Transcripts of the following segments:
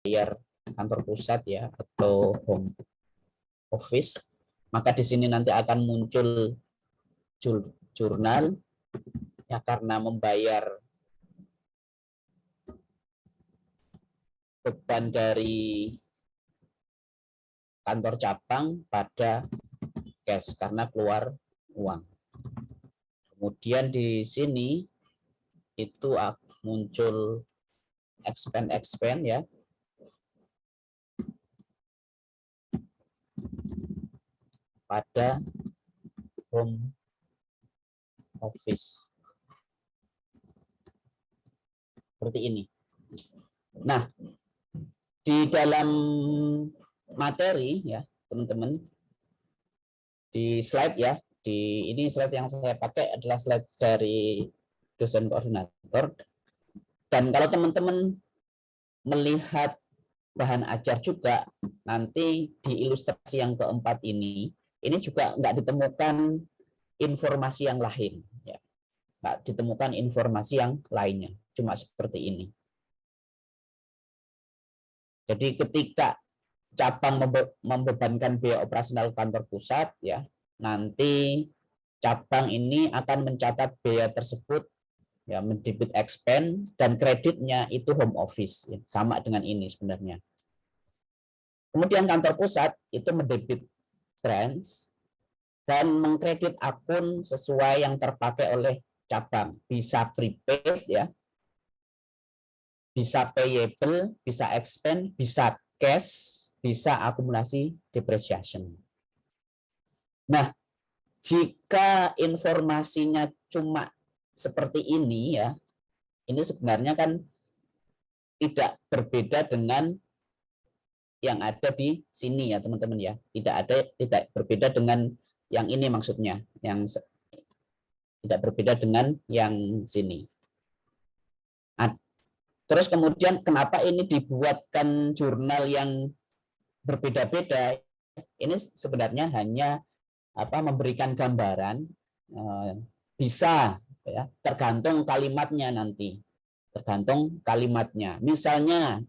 membayar kantor pusat ya atau home office, maka di sini nanti akan muncul jurnal ya karena membayar beban dari kantor cabang pada cash karena keluar uang. Kemudian di sini itu muncul expense ya. Pada home office. Seperti ini. Nah, di dalam materi ya, teman-teman, di slide ya, ini slide yang saya pakai adalah slide dari dosen koordinator. Dan kalau teman-teman melihat bahan ajar juga, nanti di ilustrasi yang keempat ini juga nggak ditemukan informasi yang lain. Ya. Nggak ditemukan informasi yang lainnya, cuma seperti ini. Jadi ketika cabang membebankan biaya operasional kantor pusat, ya nanti cabang ini akan mencatat biaya tersebut, ya mendebit expense dan kreditnya itu home office, ya, sama dengan ini sebenarnya. Kemudian kantor pusat itu mendebit branch dan mengkredit akun sesuai yang terpakai oleh cabang, bisa prepaid ya, bisa payable, bisa expense, bisa cash, bisa akumulasi depreciation. Nah, jika informasinya cuma seperti ini ya, ini sebenarnya kan tidak berbeda dengan yang ada di sini ya teman-teman ya. Tidak berbeda dengan yang ini maksudnya, yang tidak berbeda dengan yang sini. Nah, terus kemudian kenapa ini dibuatkan jurnal yang berbeda-beda? Ini sebenarnya hanya memberikan gambaran, bisa ya, tergantung kalimatnya nanti. Tergantung kalimatnya. Misalnya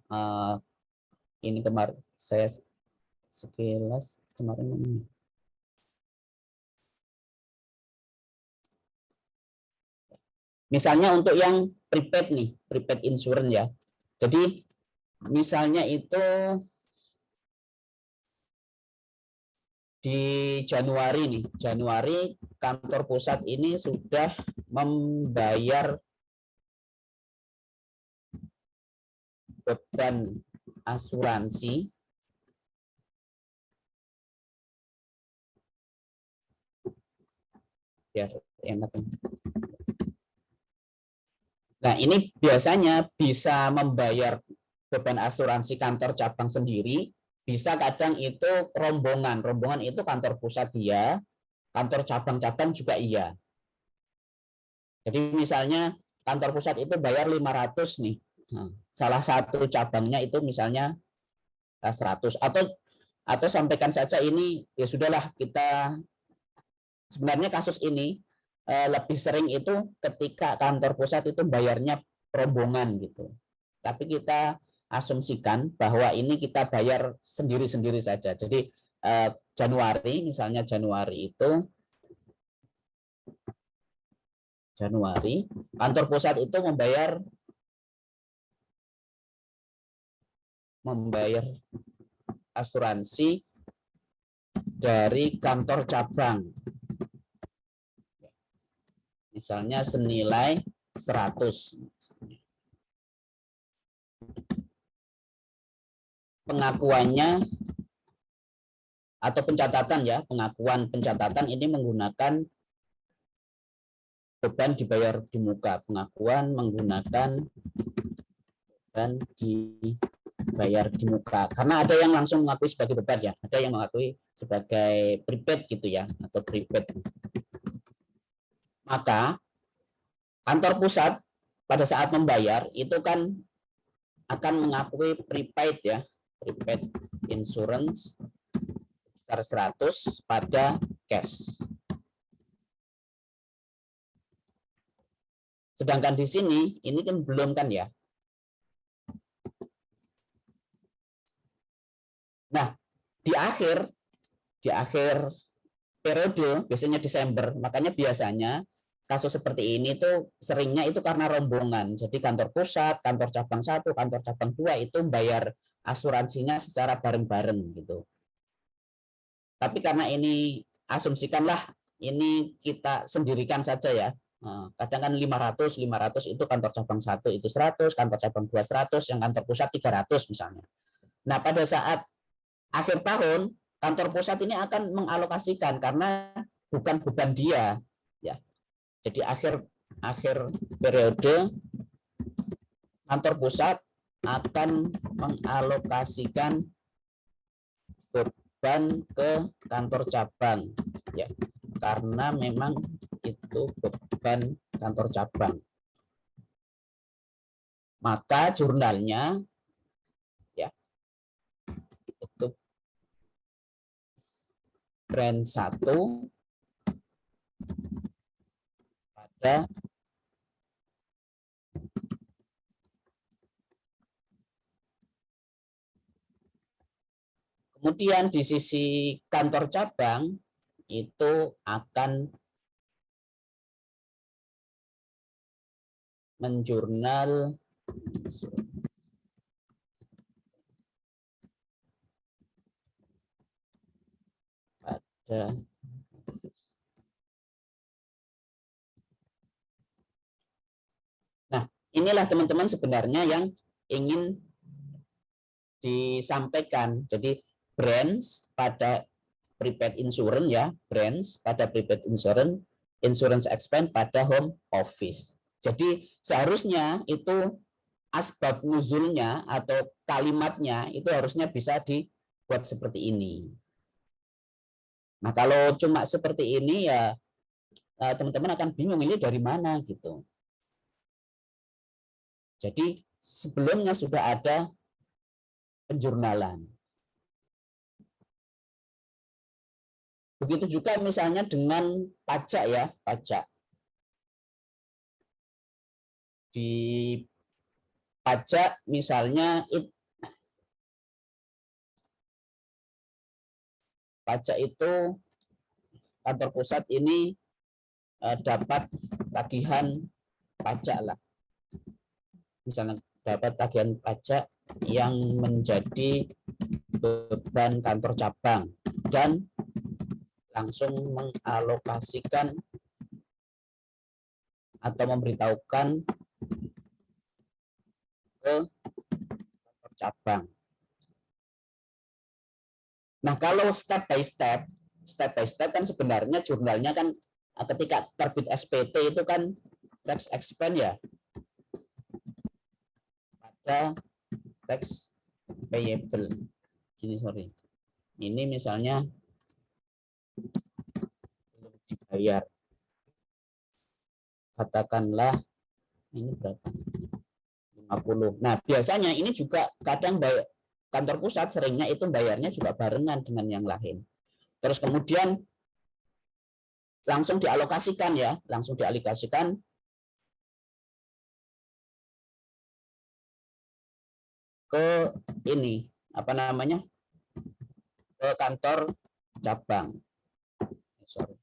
ini kemarin saya sekilas kemarin ini. Misalnya untuk yang prepaid nih, prepaid insurance ya. Jadi misalnya itu di Januari nih, Januari kantor pusat ini sudah membayar beban asuransi ya enak. Nah, ini biasanya bisa membayar beban asuransi kantor cabang sendiri, bisa kadang itu rombongan. Rombongan itu kantor pusat iya, kantor cabang-cabang juga iya. Jadi misalnya kantor pusat itu bayar 500 nih. Nah, salah satu cabangnya itu misalnya 100 atau sampaikan saja ini ya sudahlah, kita sebenarnya kasus ini lebih sering itu ketika kantor pusat itu bayarnya rombongan gitu. Tapi kita asumsikan bahwa ini kita bayar sendiri-sendiri saja. Jadi Januari, misalnya Januari itu kantor pusat itu membayar asuransi dari kantor cabang. Misalnya senilai 100. Pengakuannya atau pencatatan ya, pencatatan ini menggunakan beban dibayar di muka. Pengakuan menggunakan beban dibayar di muka. Karena ada yang langsung mengakui sebagai beban ya, ada yang mengakui sebagai prepaid gitu ya, atau prepaid. Maka kantor pusat pada saat membayar itu kan akan mengakui prepaid ya, prepaid insurance sebesar 100 pada cash. Sedangkan di sini ini kan belum kan ya. Nah, di akhir periode biasanya Desember, makanya biasanya kasus seperti ini tuh seringnya itu karena rombongan. Jadi kantor pusat, kantor cabang 1, kantor cabang 2 itu bayar asuransinya secara bareng-bareng gitu. Tapi karena ini asumsikanlah ini kita sendirikan saja ya. Kadang kan 500 itu kantor cabang 1 itu 100, kantor cabang 2 100, yang kantor pusat 300 misalnya. Nah, pada saat akhir tahun kantor pusat ini akan mengalokasikan karena bukan beban dia ya. Jadi akhir akhir periode kantor pusat akan mengalokasikan beban ke kantor cabang ya, karena memang itu beban kantor cabang. Maka jurnalnya ya itu brand 1 pada kemudian di sisi kantor cabang itu akan menjurnal pada Nah, inilah teman-teman sebenarnya yang ingin disampaikan. Jadi brands pada prepaid insurance ya, brands pada prepaid insurance, insurance expense pada home office. Jadi seharusnya itu asbab nuzulnya atau kalimatnya itu harusnya bisa dibuat seperti ini. Nah, kalau cuma seperti ini ya teman-teman akan bingung ini dari mana gitu. Jadi sebelumnya sudah ada penjurnalan. Begitu juga misalnya dengan pajak ya, pajak. Di pajak misalnya pajak itu kantor pusat ini dapat tagihan pajak lah. Misalnya dapat tagihan pajak yang menjadi beban kantor cabang dan langsung mengalokasikan atau memberitahukan ke kantor cabang. Nah, kalau step by step kan sebenarnya jurnalnya kan ketika terbit SPT itu kan tax expense ya pada tax payable. Ini misalnya belum dibayar. Katakanlah ini berapa? 50. Nah, biasanya ini juga kadang kantor pusat seringnya itu bayarnya juga barengan dengan yang lain. Terus kemudian langsung dialokasikan ya, langsung dialokasikan ke ini, apa namanya? Ke kantor cabang. Sorry.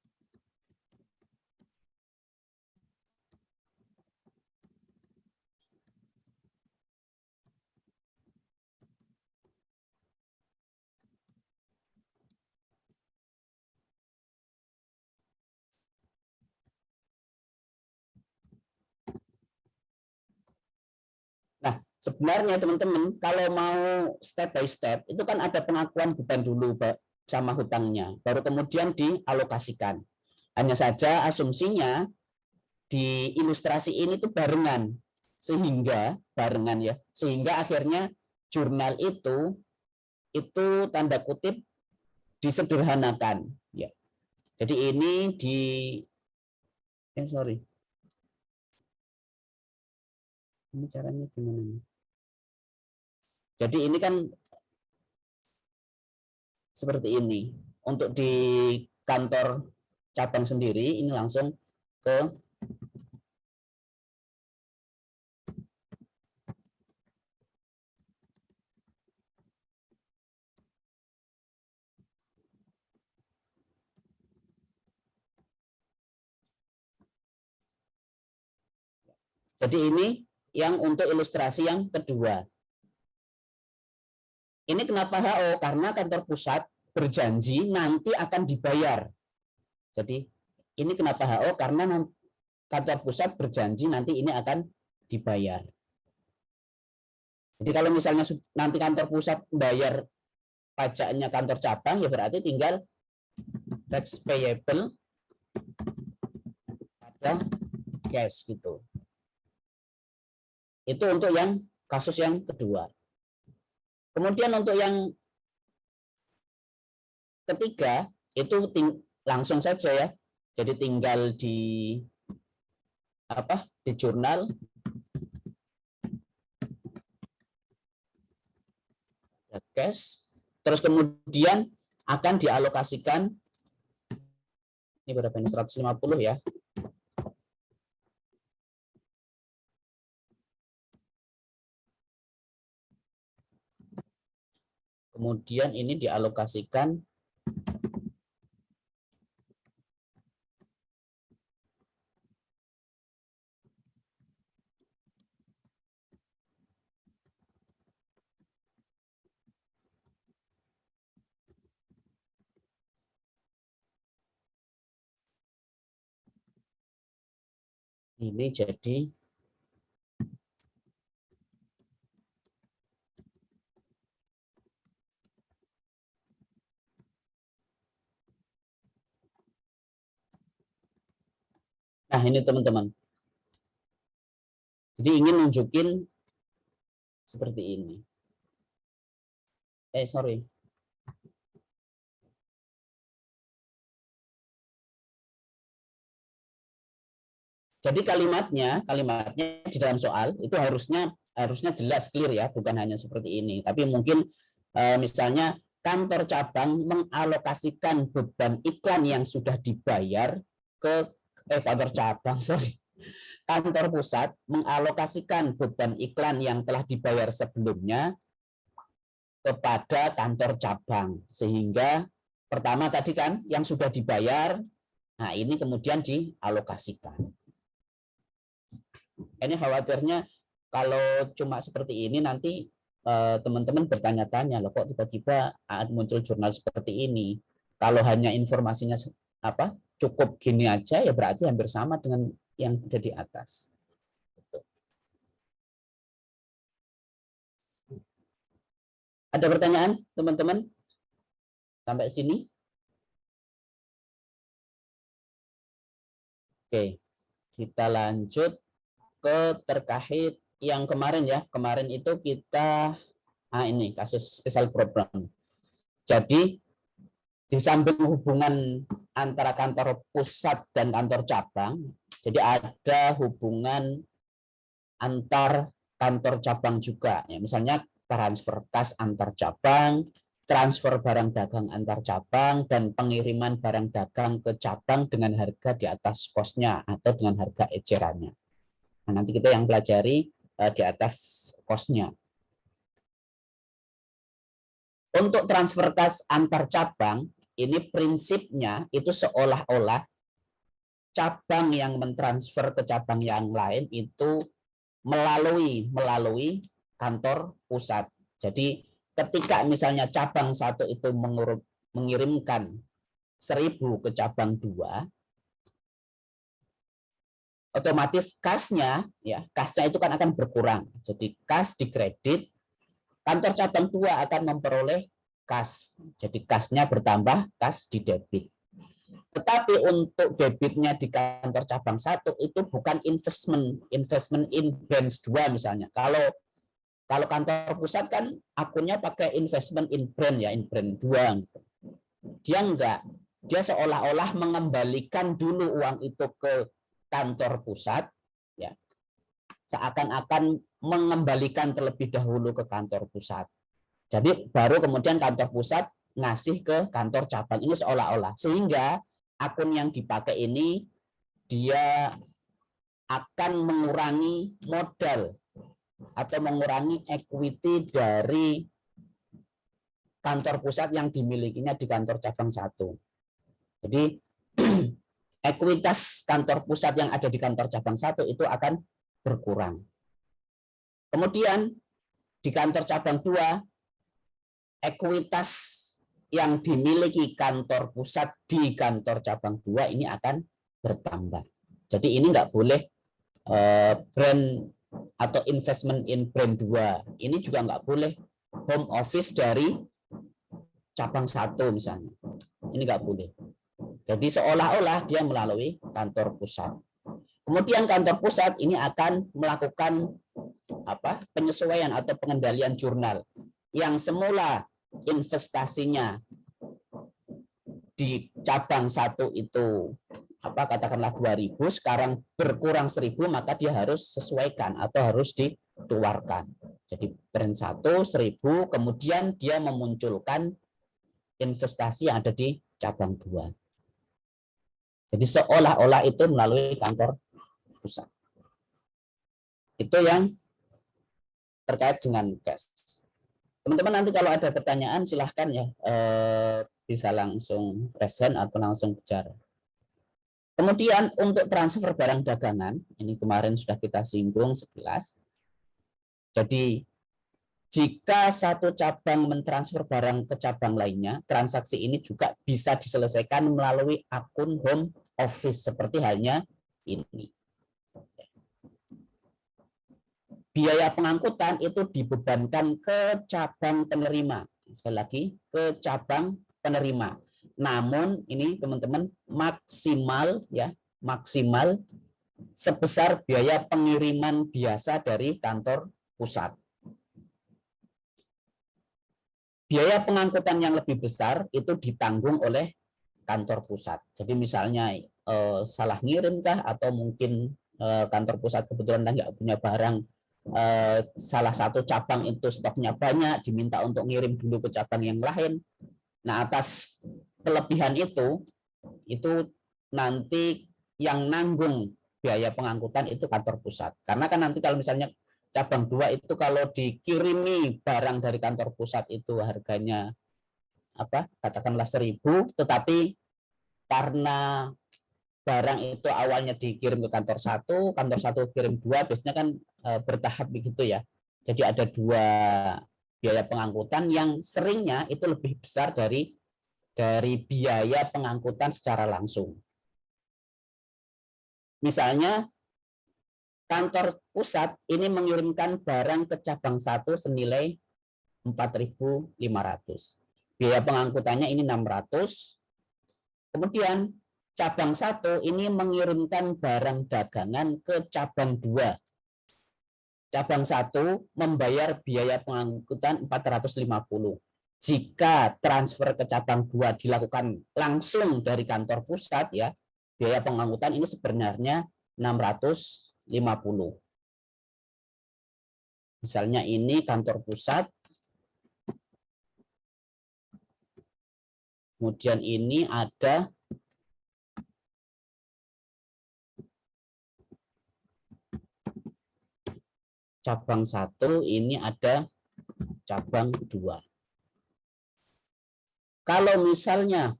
Nah, sebenarnya teman-teman kalau mau step by step itu kan ada pengakuan beban dulu sama hutangnya, baru kemudian dialokasikan. Hanya saja asumsinya di ilustrasi ini tuh barengan, sehingga barengan ya, sehingga akhirnya jurnal itu tanda kutip disederhanakan ya. Jadi ini sorry. Ini caranya gimana nih? Jadi ini kan seperti ini. Untuk di kantor cabang sendiri ini langsung ke Jadi ini yang untuk ilustrasi yang kedua. Ini kenapa HO? Karena kantor pusat berjanji nanti akan dibayar. Jadi ini kenapa HO? Karena kantor pusat berjanji nanti ini akan dibayar. Jadi kalau misalnya nanti kantor pusat bayar pajaknya kantor cabang, ya berarti tinggal tax payable pada cash gitu. Itu untuk yang kasus yang kedua. Kemudian untuk yang ketiga itu langsung saja ya. Jadi tinggal di di jurnal cash, terus kemudian akan dialokasikan ini berapa ini 150 ya. Kemudian ini dialokasikan ini jadi nah ini teman-teman. Jadi ingin nunjukin seperti ini. Sorry. Jadi kalimatnya di dalam soal itu harusnya jelas clear ya, bukan hanya seperti ini. Tapi mungkin misalnya kantor cabang mengalokasikan beban iklan yang sudah dibayar ke kantor cabang, sorry. Kantor pusat mengalokasikan beban iklan yang telah dibayar sebelumnya kepada kantor cabang, sehingga pertama tadi kan yang sudah dibayar, nah ini kemudian dialokasikan. Ini khawatirnya kalau cuma seperti ini nanti teman-teman bertanya-tanya, loh kok tiba-tiba muncul jurnal seperti ini. Kalau hanya informasinya cukup gini aja, ya berarti hampir sama dengan yang ada di atas. Ada pertanyaan, teman-teman? Sampai sini? Oke, kita lanjut ke terkait yang kemarin ya. Kemarin itu kita ini kasus spesial program. Jadi di samping hubungan antara kantor pusat dan kantor cabang, jadi ada hubungan antar kantor cabang juga. Ya, misalnya transfer kas antar cabang, transfer barang dagang antar cabang, dan pengiriman barang dagang ke cabang dengan harga di atas kosnya atau dengan harga ecerannya. Nah, nanti kita yang pelajari di atas kosnya. Untuk transfer kas antar cabang, ini prinsipnya itu seolah-olah cabang yang mentransfer ke cabang yang lain itu melalui kantor pusat. Jadi ketika misalnya cabang satu itu mengirimkan 1.000 ke cabang 2, otomatis kasnya itu kan akan berkurang. Jadi kas dikredit, kantor cabang 2 akan memperoleh kas. Jadi kasnya bertambah, kas didebit. Tetapi untuk debitnya di kantor cabang 1 itu bukan investment in branch 2 misalnya. Kalau kantor pusat kan akunnya pakai investment in brand ya, in brand 2. Dia enggak. Dia seolah-olah mengembalikan dulu uang itu ke kantor pusat ya. Seakan-akan mengembalikan terlebih dahulu ke kantor pusat. Jadi baru kemudian kantor pusat ngasih ke kantor cabang. Ini seolah-olah. Sehingga akun yang dipakai ini dia akan mengurangi modal atau mengurangi equity dari kantor pusat yang dimilikinya di kantor cabang 1. Jadi ekuitas kantor pusat yang ada di kantor cabang 1 itu akan berkurang. Kemudian di kantor cabang 2, ekuitas yang dimiliki kantor pusat di kantor cabang 2 ini akan bertambah. Jadi ini nggak boleh brand atau investment in brand 2. Ini juga nggak boleh home office dari cabang 1 misalnya. Ini nggak boleh. Jadi seolah-olah dia melalui kantor pusat. Kemudian kantor pusat ini akan melakukan penyesuaian atau pengendalian jurnal yang semula investasinya di cabang 1 itu katakanlah 2.000, sekarang berkurang 1.000, maka dia harus sesuaikan atau harus dikeluarkan. Jadi brand 1 1.000, kemudian dia memunculkan investasi yang ada di cabang 2. Jadi seolah-olah itu melalui kantor pusat. Itu yang terkait dengan cash. Teman-teman nanti kalau ada pertanyaan silahkan ya, bisa langsung present atau langsung bicara. Kemudian untuk transfer barang dagangan, ini kemarin sudah kita singgung 11. Jadi jika satu cabang mentransfer barang ke cabang lainnya, transaksi ini juga bisa diselesaikan melalui akun home office seperti halnya ini. Biaya pengangkutan itu dibebankan ke cabang penerima. Sekali lagi, ke cabang penerima. Namun ini teman-teman maksimal sebesar biaya pengiriman biasa dari kantor pusat. Biaya pengangkutan yang lebih besar itu ditanggung oleh kantor pusat. Jadi misalnya salah ngirim kah, atau mungkin kantor pusat kebetulan nggak punya barang, salah satu cabang itu stoknya banyak, diminta untuk ngirim dulu ke cabang yang lain. Nah, atas kelebihan itu nanti yang nanggung biaya pengangkutan itu kantor pusat. Karena kan nanti kalau misalnya cabang 2 itu kalau dikirimi barang dari kantor pusat itu harganya katakanlah 1.000, tetapi karena barang itu awalnya dikirim ke kantor 1 kirim 2, biasanya kan bertahap begitu ya. Jadi ada 2 biaya pengangkutan yang seringnya itu lebih besar dari biaya pengangkutan secara langsung. Misalnya kantor pusat ini mengirimkan barang ke cabang 1 senilai 4.500. Biaya pengangkutannya ini 600. Kemudian cabang 1 ini mengirimkan barang dagangan ke cabang 2. Cabang 1 membayar biaya pengangkutan 450. Jika transfer ke cabang 2 dilakukan langsung dari kantor pusat ya, biaya pengangkutan ini sebenarnya 650. Misalnya ini kantor pusat, kemudian ini ada cabang 1, ini ada cabang 2. Kalau misalnya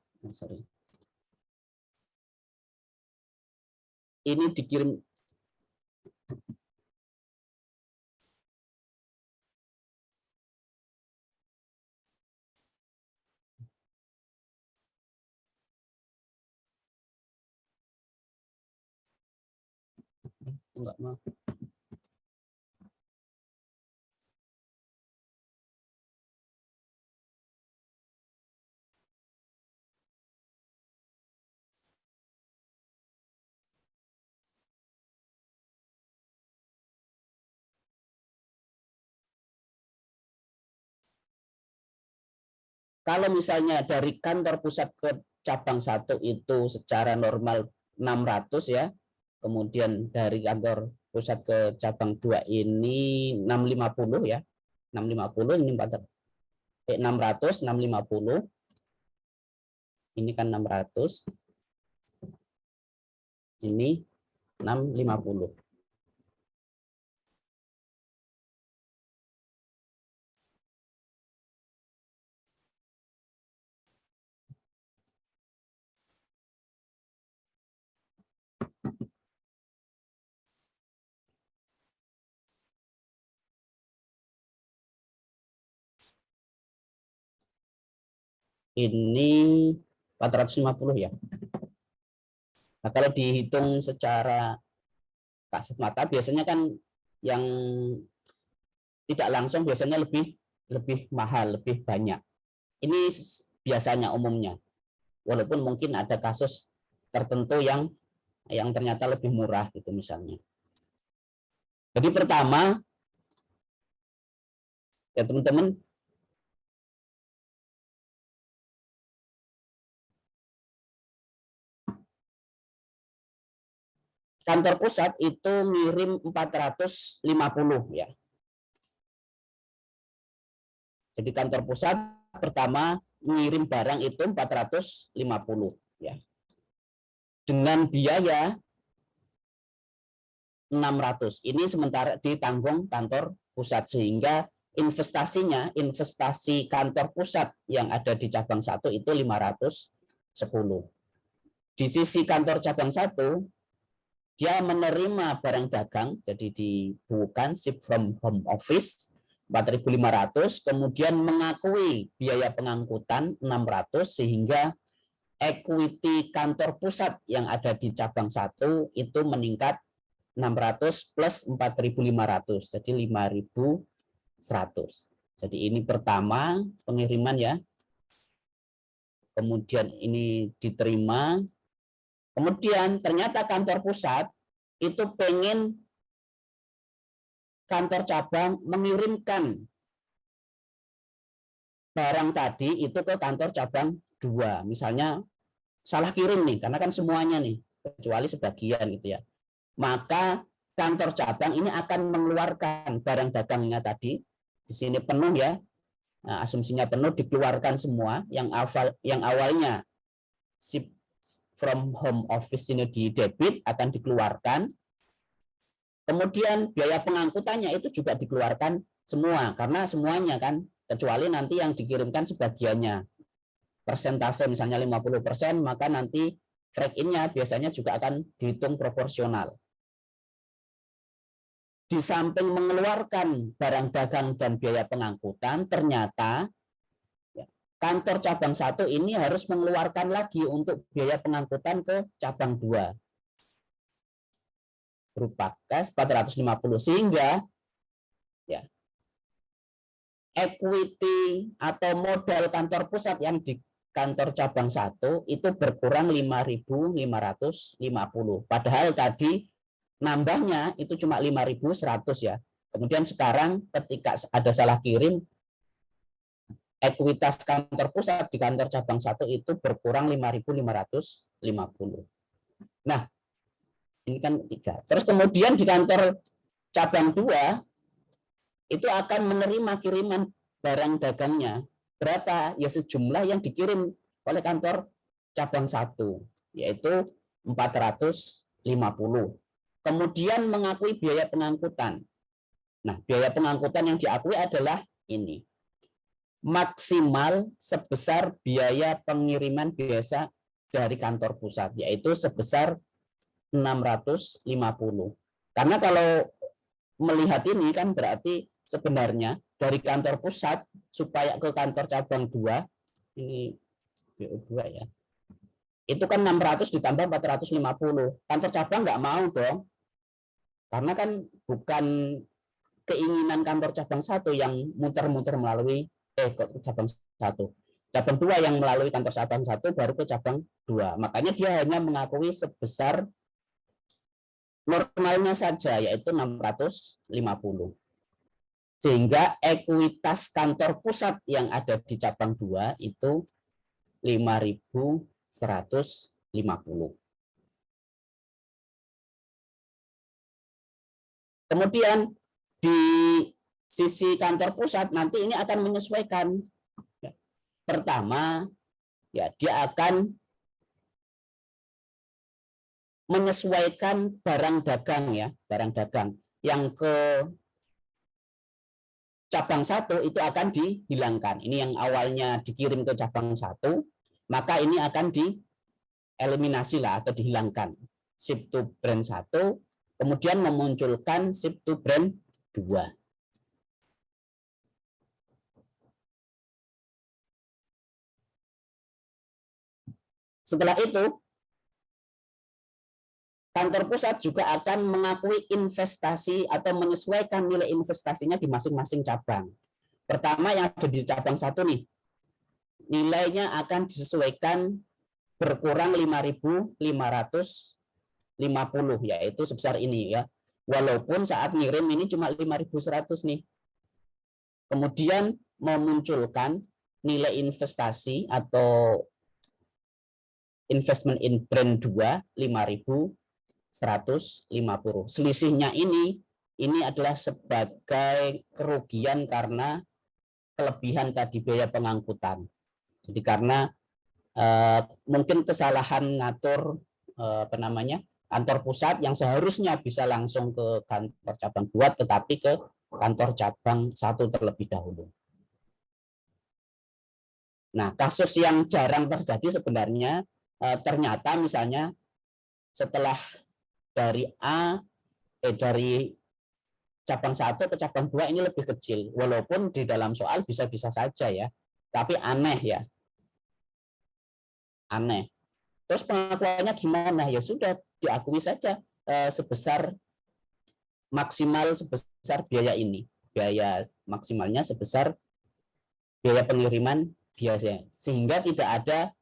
ini dikirim enggak mau. Kalau misalnya dari kantor pusat ke cabang 1 itu secara normal 600 ya. Kemudian dari kantor pusat ke cabang 2 ini 650 ya. 650 ini 600, 650. Ini kan 600. Ini 650. ini 450 ya. Nah, kalau dihitung secara kasat mata biasanya kan yang tidak langsung biasanya lebih mahal, lebih banyak. Ini biasanya umumnya. Walaupun mungkin ada kasus tertentu yang ternyata lebih murah gitu misalnya. Jadi pertama ya teman-teman, kantor pusat itu ngirim 450 ya. Jadi kantor pusat pertama ngirim barang itu 450 ya. Dengan biaya 600. Ini sementara ditanggung kantor pusat sehingga investasinya, investasi kantor pusat yang ada di cabang 1 itu 510. Di sisi kantor cabang 1 dia menerima barang dagang, jadi dibukukan ship from home office 4.500, kemudian mengakui biaya pengangkutan 600 sehingga equity kantor pusat yang ada di cabang 1 itu meningkat 600 plus 4.500, jadi 5.100. Jadi ini pertama pengiriman ya. Kemudian ini diterima. Kemudian ternyata kantor pusat itu pengen kantor cabang mengirimkan barang tadi itu ke kantor cabang 2. Misalnya salah kirim nih, karena kan semuanya nih, kecuali sebagian gitu ya. Maka kantor cabang ini akan mengeluarkan barang dagangnya tadi. Di sini penuh ya. Nah, asumsinya penuh dikeluarkan semua yang awalnya ship from home office ini di debit akan dikeluarkan. Kemudian biaya pengangkutannya itu juga dikeluarkan semua karena semuanya kan, kecuali nanti yang dikirimkan sebagiannya. Persentase misalnya 50%, maka nanti track in-nya biasanya juga akan dihitung proporsional. Di samping mengeluarkan barang dagang dan biaya pengangkutan, ternyata kantor cabang 1 ini harus mengeluarkan lagi untuk biaya pengangkutan ke cabang 2. Berupa cash 450, sehingga ya, equity atau modal kantor pusat yang di kantor cabang 1 itu berkurang 5.550. Padahal tadi nambahnya itu cuma 5.100 ya. Kemudian sekarang ketika ada salah kirim, ekuitas kantor pusat di kantor cabang 1 itu berkurang 5.550. Nah, ini kan 3. Terus kemudian di kantor cabang 2 itu akan menerima kiriman barang dagangnya. Berapa? Ya sejumlah yang dikirim oleh kantor cabang 1, yaitu 450. Kemudian mengakui biaya pengangkutan. Nah, biaya pengangkutan yang diakui adalah ini. Maksimal sebesar biaya pengiriman biasa dari kantor pusat, yaitu sebesar 650. Karena kalau melihat ini kan berarti sebenarnya dari kantor pusat supaya ke kantor cabang 2, ini BO2 ya, itu kan 600 ditambah 450. Kantor cabang nggak mau dong, karena kan bukan keinginan kantor cabang 1 yang muter-muter melalui cabang 1. Cabang 2 yang melalui kantor cabang 1 baru ke cabang 2. Makanya dia hanya mengakui sebesar normalnya saja, yaitu 650. Sehingga ekuitas kantor pusat yang ada di cabang 2 itu 5.150. Kemudian di sisi kantor pusat nanti ini akan menyesuaikan. Pertama, ya dia akan menyesuaikan barang dagang ya, barang dagang yang ke cabang 1 itu akan dihilangkan. Ini yang awalnya dikirim ke cabang 1, maka ini akan dieliminasi lah atau dihilangkan. Ship to brand 1, kemudian memunculkan ship to brand 2. Setelah itu, kantor pusat juga akan mengakui investasi atau menyesuaikan nilai investasinya di masing-masing cabang. Pertama yang ada di cabang 1 nih, nilainya akan disesuaikan berkurang 5.550, yaitu sebesar ini ya. Walaupun saat ngirim ini cuma 5.100 nih. Kemudian memunculkan nilai investasi atau investment in brand 2 5.150. Selisihnya ini adalah sebagai kerugian karena kelebihan tadi biaya pengangkutan. Jadi karena mungkin kesalahan ngatur kantor pusat yang seharusnya bisa langsung ke kantor cabang 2 tetapi ke kantor cabang 1 terlebih dahulu. Nah, kasus yang jarang terjadi sebenarnya ternyata misalnya setelah dari dari cabang 1 ke cabang 2 ini lebih kecil, walaupun di dalam soal bisa-bisa saja ya, tapi aneh ya. Aneh. Terus pengakuannya gimana? Ya sudah diakui saja sebesar maksimal sebesar biaya ini. Biaya maksimalnya sebesar biaya pengiriman biasa. Sehingga tidak ada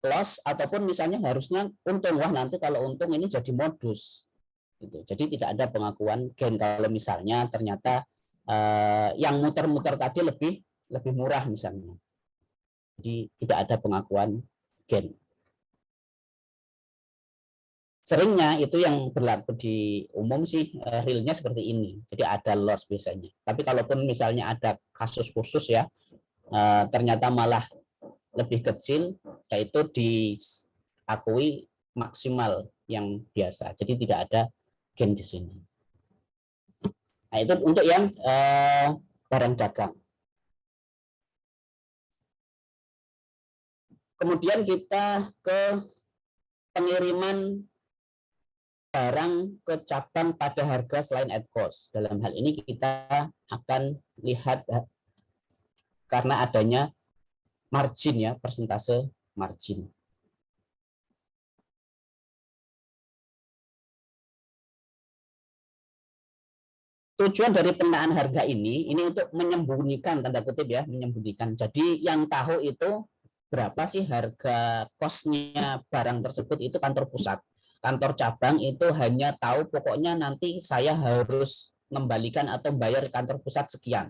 loss ataupun misalnya harusnya untung. Wah, nanti kalau untung ini jadi modus. Gitu. Jadi tidak ada pengakuan gain kalau misalnya ternyata yang muter-muter tadi lebih murah misalnya. Jadi tidak ada pengakuan gain. Seringnya itu yang berlaku di umum sih realnya seperti ini. Jadi ada loss biasanya. Tapi kalaupun misalnya ada kasus khusus ya, ternyata malah lebih kecil, yaitu diakui maksimal yang biasa. Jadi tidak ada gain di sini. Nah itu untuk yang barang dagang. Kemudian kita ke pengiriman barang ke cabang pada harga selain at cost. Dalam hal ini kita akan lihat karena adanya margin ya, persentase margin. Tujuan dari pengenaan harga ini untuk menyembunyikan, tanda kutip ya, menyembunyikan. Jadi yang tahu itu berapa sih harga kosnya barang tersebut itu kantor pusat. Kantor cabang itu hanya tahu pokoknya nanti saya harus mengembalikan atau bayar kantor pusat sekian.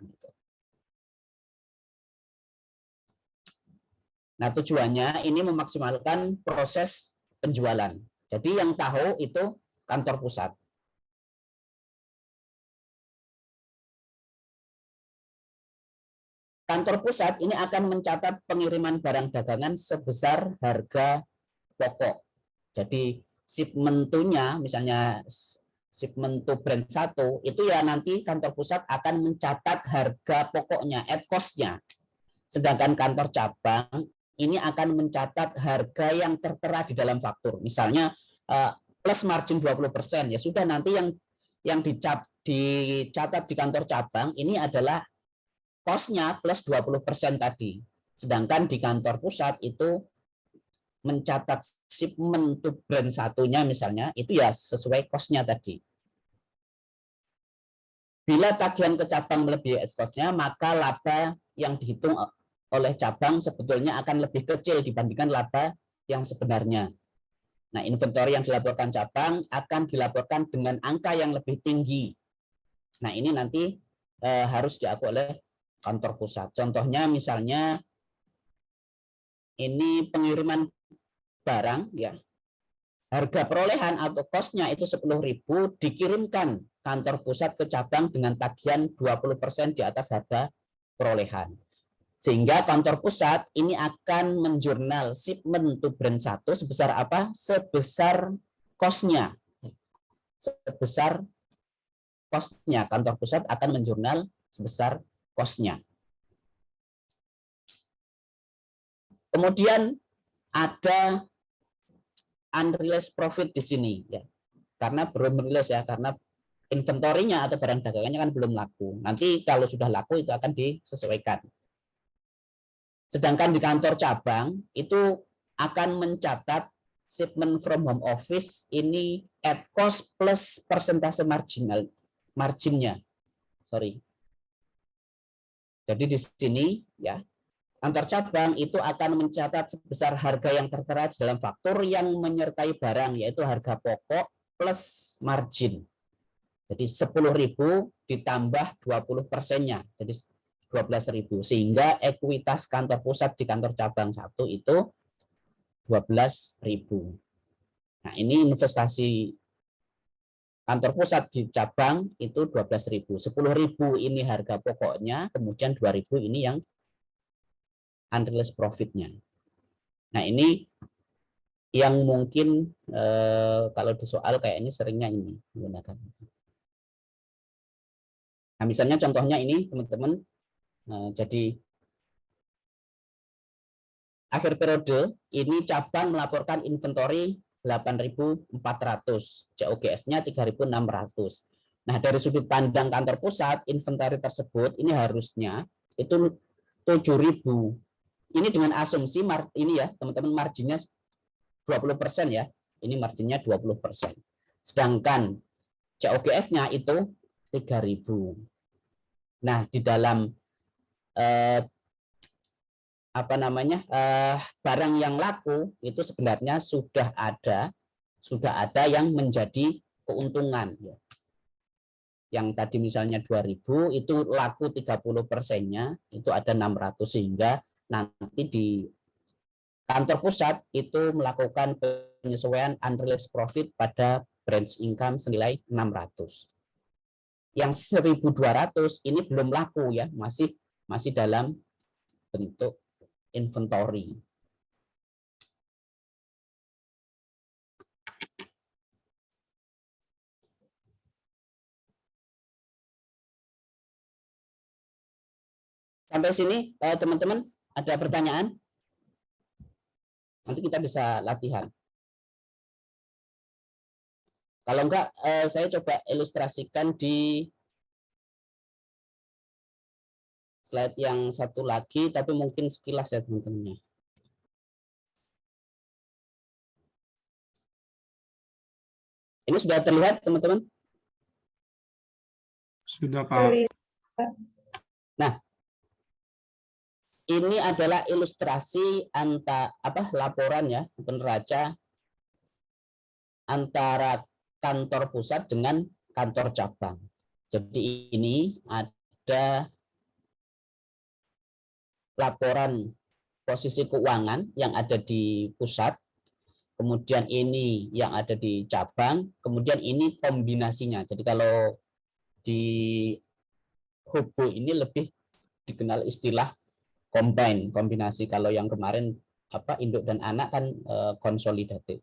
Nah tujuannya ini memaksimalkan proses penjualan. Jadi yang tahu itu kantor pusat. Kantor pusat ini akan mencatat pengiriman barang dagangan sebesar harga pokok. Jadi shipment-nya misalnya shipment to brand 1 itu ya nanti kantor pusat akan mencatat harga pokoknya, at cost-nya. Sedangkan kantor cabang ini akan mencatat harga yang tertera di dalam faktur. Misalnya plus margin 20%, ya sudah nanti yang dicatat di kantor cabang ini adalah cost-nya plus 20% tadi. Sedangkan di kantor pusat itu mencatat shipment to brand 1-nya misalnya, itu ya sesuai cost-nya tadi. Bila tagihan ke cabang melebihi cost-nya, maka laba yang dihitung oleh cabang sebetulnya akan lebih kecil dibandingkan laba yang sebenarnya. Nah, inventory yang dilaporkan cabang akan dilaporkan dengan angka yang lebih tinggi. Nah, ini nanti harus diakui oleh kantor pusat. Contohnya misalnya ini pengiriman barang ya. Harga perolehan atau cost-nya itu 10.000 dikirimkan kantor pusat ke cabang dengan tagihan 20% di atas harga perolehan. Sehingga kantor pusat ini akan menjurnal shipment to brand 1 sebesar apa? Sebesar cost-nya. Sebesar cost-nya. Kantor pusat akan menjurnal sebesar cost-nya. Kemudian ada unrealized profit di sini ya. Karena belum rilis ya, karena inventorinya atau barang dagangannya kan belum laku. Nanti kalau sudah laku itu akan disesuaikan. Sedangkan di kantor cabang itu akan mencatat shipment from home office ini at cost plus persentase marginnya. Sorry. Jadi di sini ya, kantor cabang itu akan mencatat sebesar harga yang tertera di dalam faktur yang menyertai barang, yaitu harga pokok plus margin. Jadi 10.000 ditambah 20%-nya, jadi 12.000. Sehingga ekuitas kantor pusat di kantor cabang 1 itu 12.000. Nah, ini investasi kantor pusat di cabang itu 12.000. 10.000 ini harga pokoknya, kemudian 2.000 ini yang unrealized profit-nya. Nah, ini yang mungkin kalau di soal kayaknya seringnya ini menggunakan. Nah, misalnya contohnya ini teman-teman, jadi akhir periode ini cabang melaporkan inventory 8.400, COGS-nya 3.600. Nah, dari sudut pandang kantor pusat, inventory tersebut ini harusnya itu 7.000. Ini dengan asumsi ini ya, teman-teman, marginnya 20% ya. Ini marginnya 20%. Sedangkan COGS-nya itu 3.000. Nah, di dalam barang yang laku itu sebenarnya sudah ada yang menjadi keuntungan ya. Yang tadi misalnya 2.000 itu laku 30%-nya itu ada 600, sehingga nanti di kantor pusat itu melakukan penyesuaian unrealized profit pada branch income senilai 600. Yang 1.200 ini belum laku ya, masih dalam bentuk inventory. Sampai sini teman-teman ada pertanyaan? Nanti kita bisa latihan. Kalau enggak, saya coba ilustrasikan di slide yang satu lagi, tapi mungkin sekilas ya teman-teman. Ini sudah terlihat teman-teman? Sudah, Pak. Nah, ini adalah ilustrasi laporan ya, neraca antara kantor pusat dengan kantor cabang. Jadi ini ada laporan posisi keuangan yang ada di pusat, kemudian ini yang ada di cabang, kemudian ini kombinasinya. Jadi kalau di Hubu ini lebih dikenal istilah kombinasi. Kalau yang kemarin induk dan anak kan konsolidatif.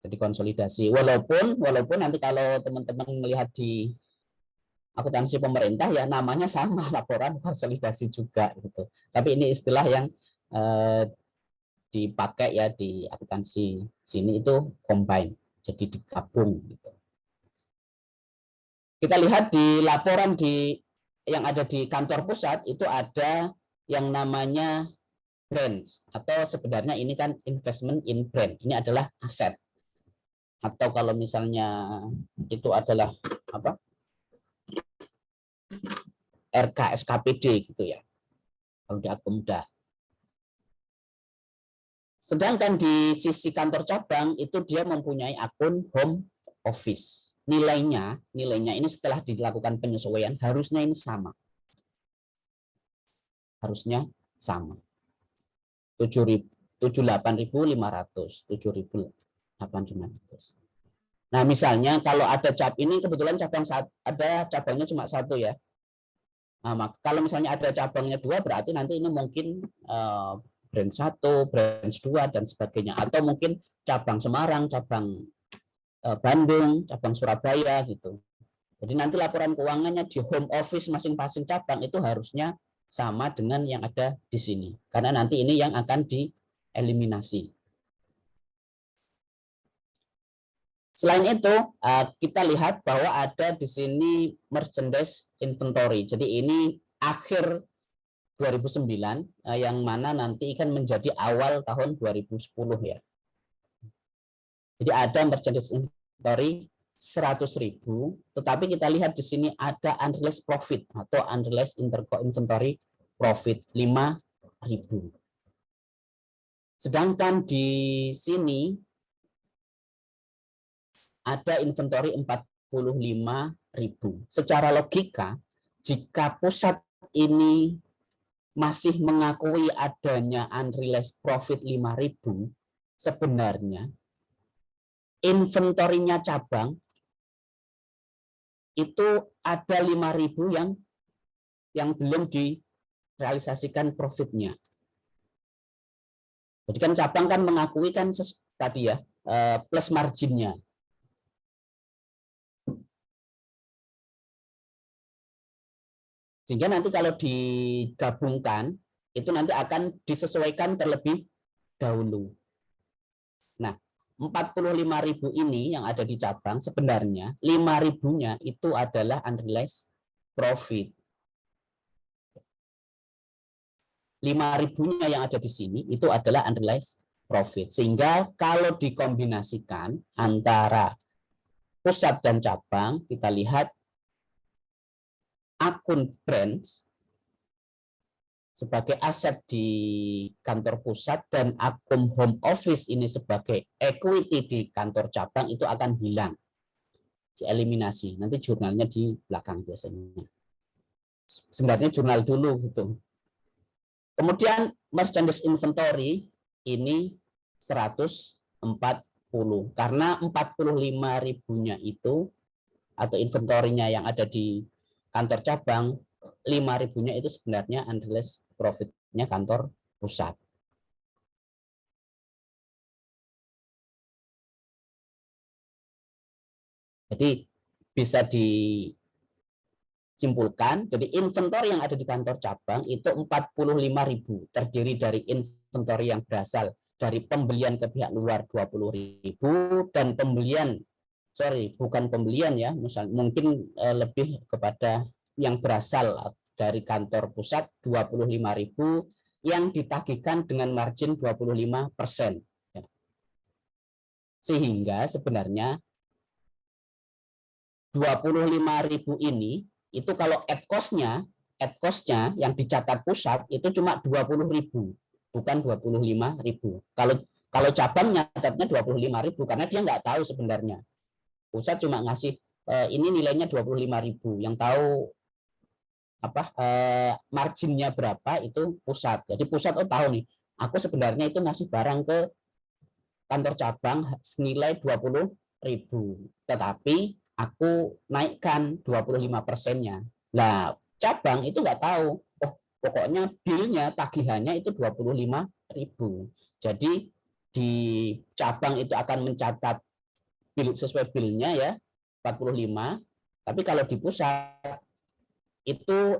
Jadi konsolidasi. Walaupun nanti kalau teman-teman melihat di akuntansi pemerintah ya namanya sama, laporan konsolidasi juga gitu. Tapi ini istilah yang dipakai ya di akuntansi sini itu combine. Jadi digabung gitu. Kita lihat di laporan yang ada di kantor pusat itu ada yang namanya brands, atau sebenarnya ini kan investment in brand. Ini adalah aset. Atau kalau misalnya itu adalah RKSKPD gitu ya, kalau di akun mudah. Sedangkan di sisi kantor cabang itu dia mempunyai akun home office. Nilainya ini setelah dilakukan penyesuaian harusnya ini sama. Harusnya sama. 78.500, 7.800. Nah, misalnya kalau ada ini kebetulan ada cabangnya cuma satu ya. Nah, kalau misalnya ada cabangnya 2 berarti nanti ini mungkin brand 1, brand 2 dan sebagainya, atau mungkin cabang Semarang, cabang Bandung, cabang Surabaya gitu. Jadi nanti laporan keuangannya di home office masing-masing cabang itu harusnya sama dengan yang ada di sini. Karena nanti ini yang akan dieliminasi. Selain itu, kita lihat bahwa ada di sini merchandise inventory. Jadi ini akhir 2009 yang mana nanti akan menjadi awal tahun 2010 ya. Jadi ada merchandise inventory 100.000, tetapi kita lihat di sini ada unrealized profit atau unrealized inventory profit 5.000. Sedangkan di sini ada inventory 45.000. Secara logika, jika pusat ini masih mengakui adanya unrealized profit 5.000, sebenarnya inventorinya cabang itu ada 5.000 yang belum direalisasikan profitnya. Jadi kan cabang kan mengakui kan tadi ya plus marginnya. Sehingga nanti kalau digabungkan itu nanti akan disesuaikan terlebih dahulu. Nah, 45.000 ini yang ada di cabang sebenarnya 5.000-nya itu adalah unrealized profit. 5.000-nya yang ada di sini itu adalah unrealized profit. Sehingga kalau dikombinasikan antara pusat dan cabang, kita lihat akun branch sebagai aset di kantor pusat dan akun home office ini sebagai equity di kantor cabang itu akan hilang, dieliminasi. Nanti jurnalnya di belakang biasanya. Sebenarnya jurnal dulu gitu. Kemudian merchandise inventory ini 140 karena 45.000-nya itu atau inventorinya yang ada di kantor cabang 5.000-nya itu sebenarnya unrealized profit-nya kantor pusat. Jadi bisa disimpulkan, jadi inventory yang ada di kantor cabang itu 45.000, terdiri dari inventory yang berasal dari pembelian ke pihak luar 20.000 dan bukan pembelian ya, mungkin lebih kepada yang berasal dari kantor pusat 25.000 yang ditagihkan dengan margin 25%. Sehingga sebenarnya 25.000 ini itu kalau add cost-nya yang dicatat pusat itu cuma 20.000, bukan 25.000. Kalau cabang nyatatnya 25.000 karena dia nggak tahu sebenarnya. Pusat cuma ngasih ini nilainya 25.000, yang tahu marginnya berapa itu pusat. Jadi pusat tahu nih, aku sebenarnya itu ngasih barang ke kantor cabang senilai 20.000, tetapi aku naikkan 25%-nya. Nah, cabang itu nggak tahu, pokoknya bilnya, tagihannya itu 25.000. Jadi di cabang itu akan mencatat bil sesuai bilnya ya 45, tapi kalau di pusat itu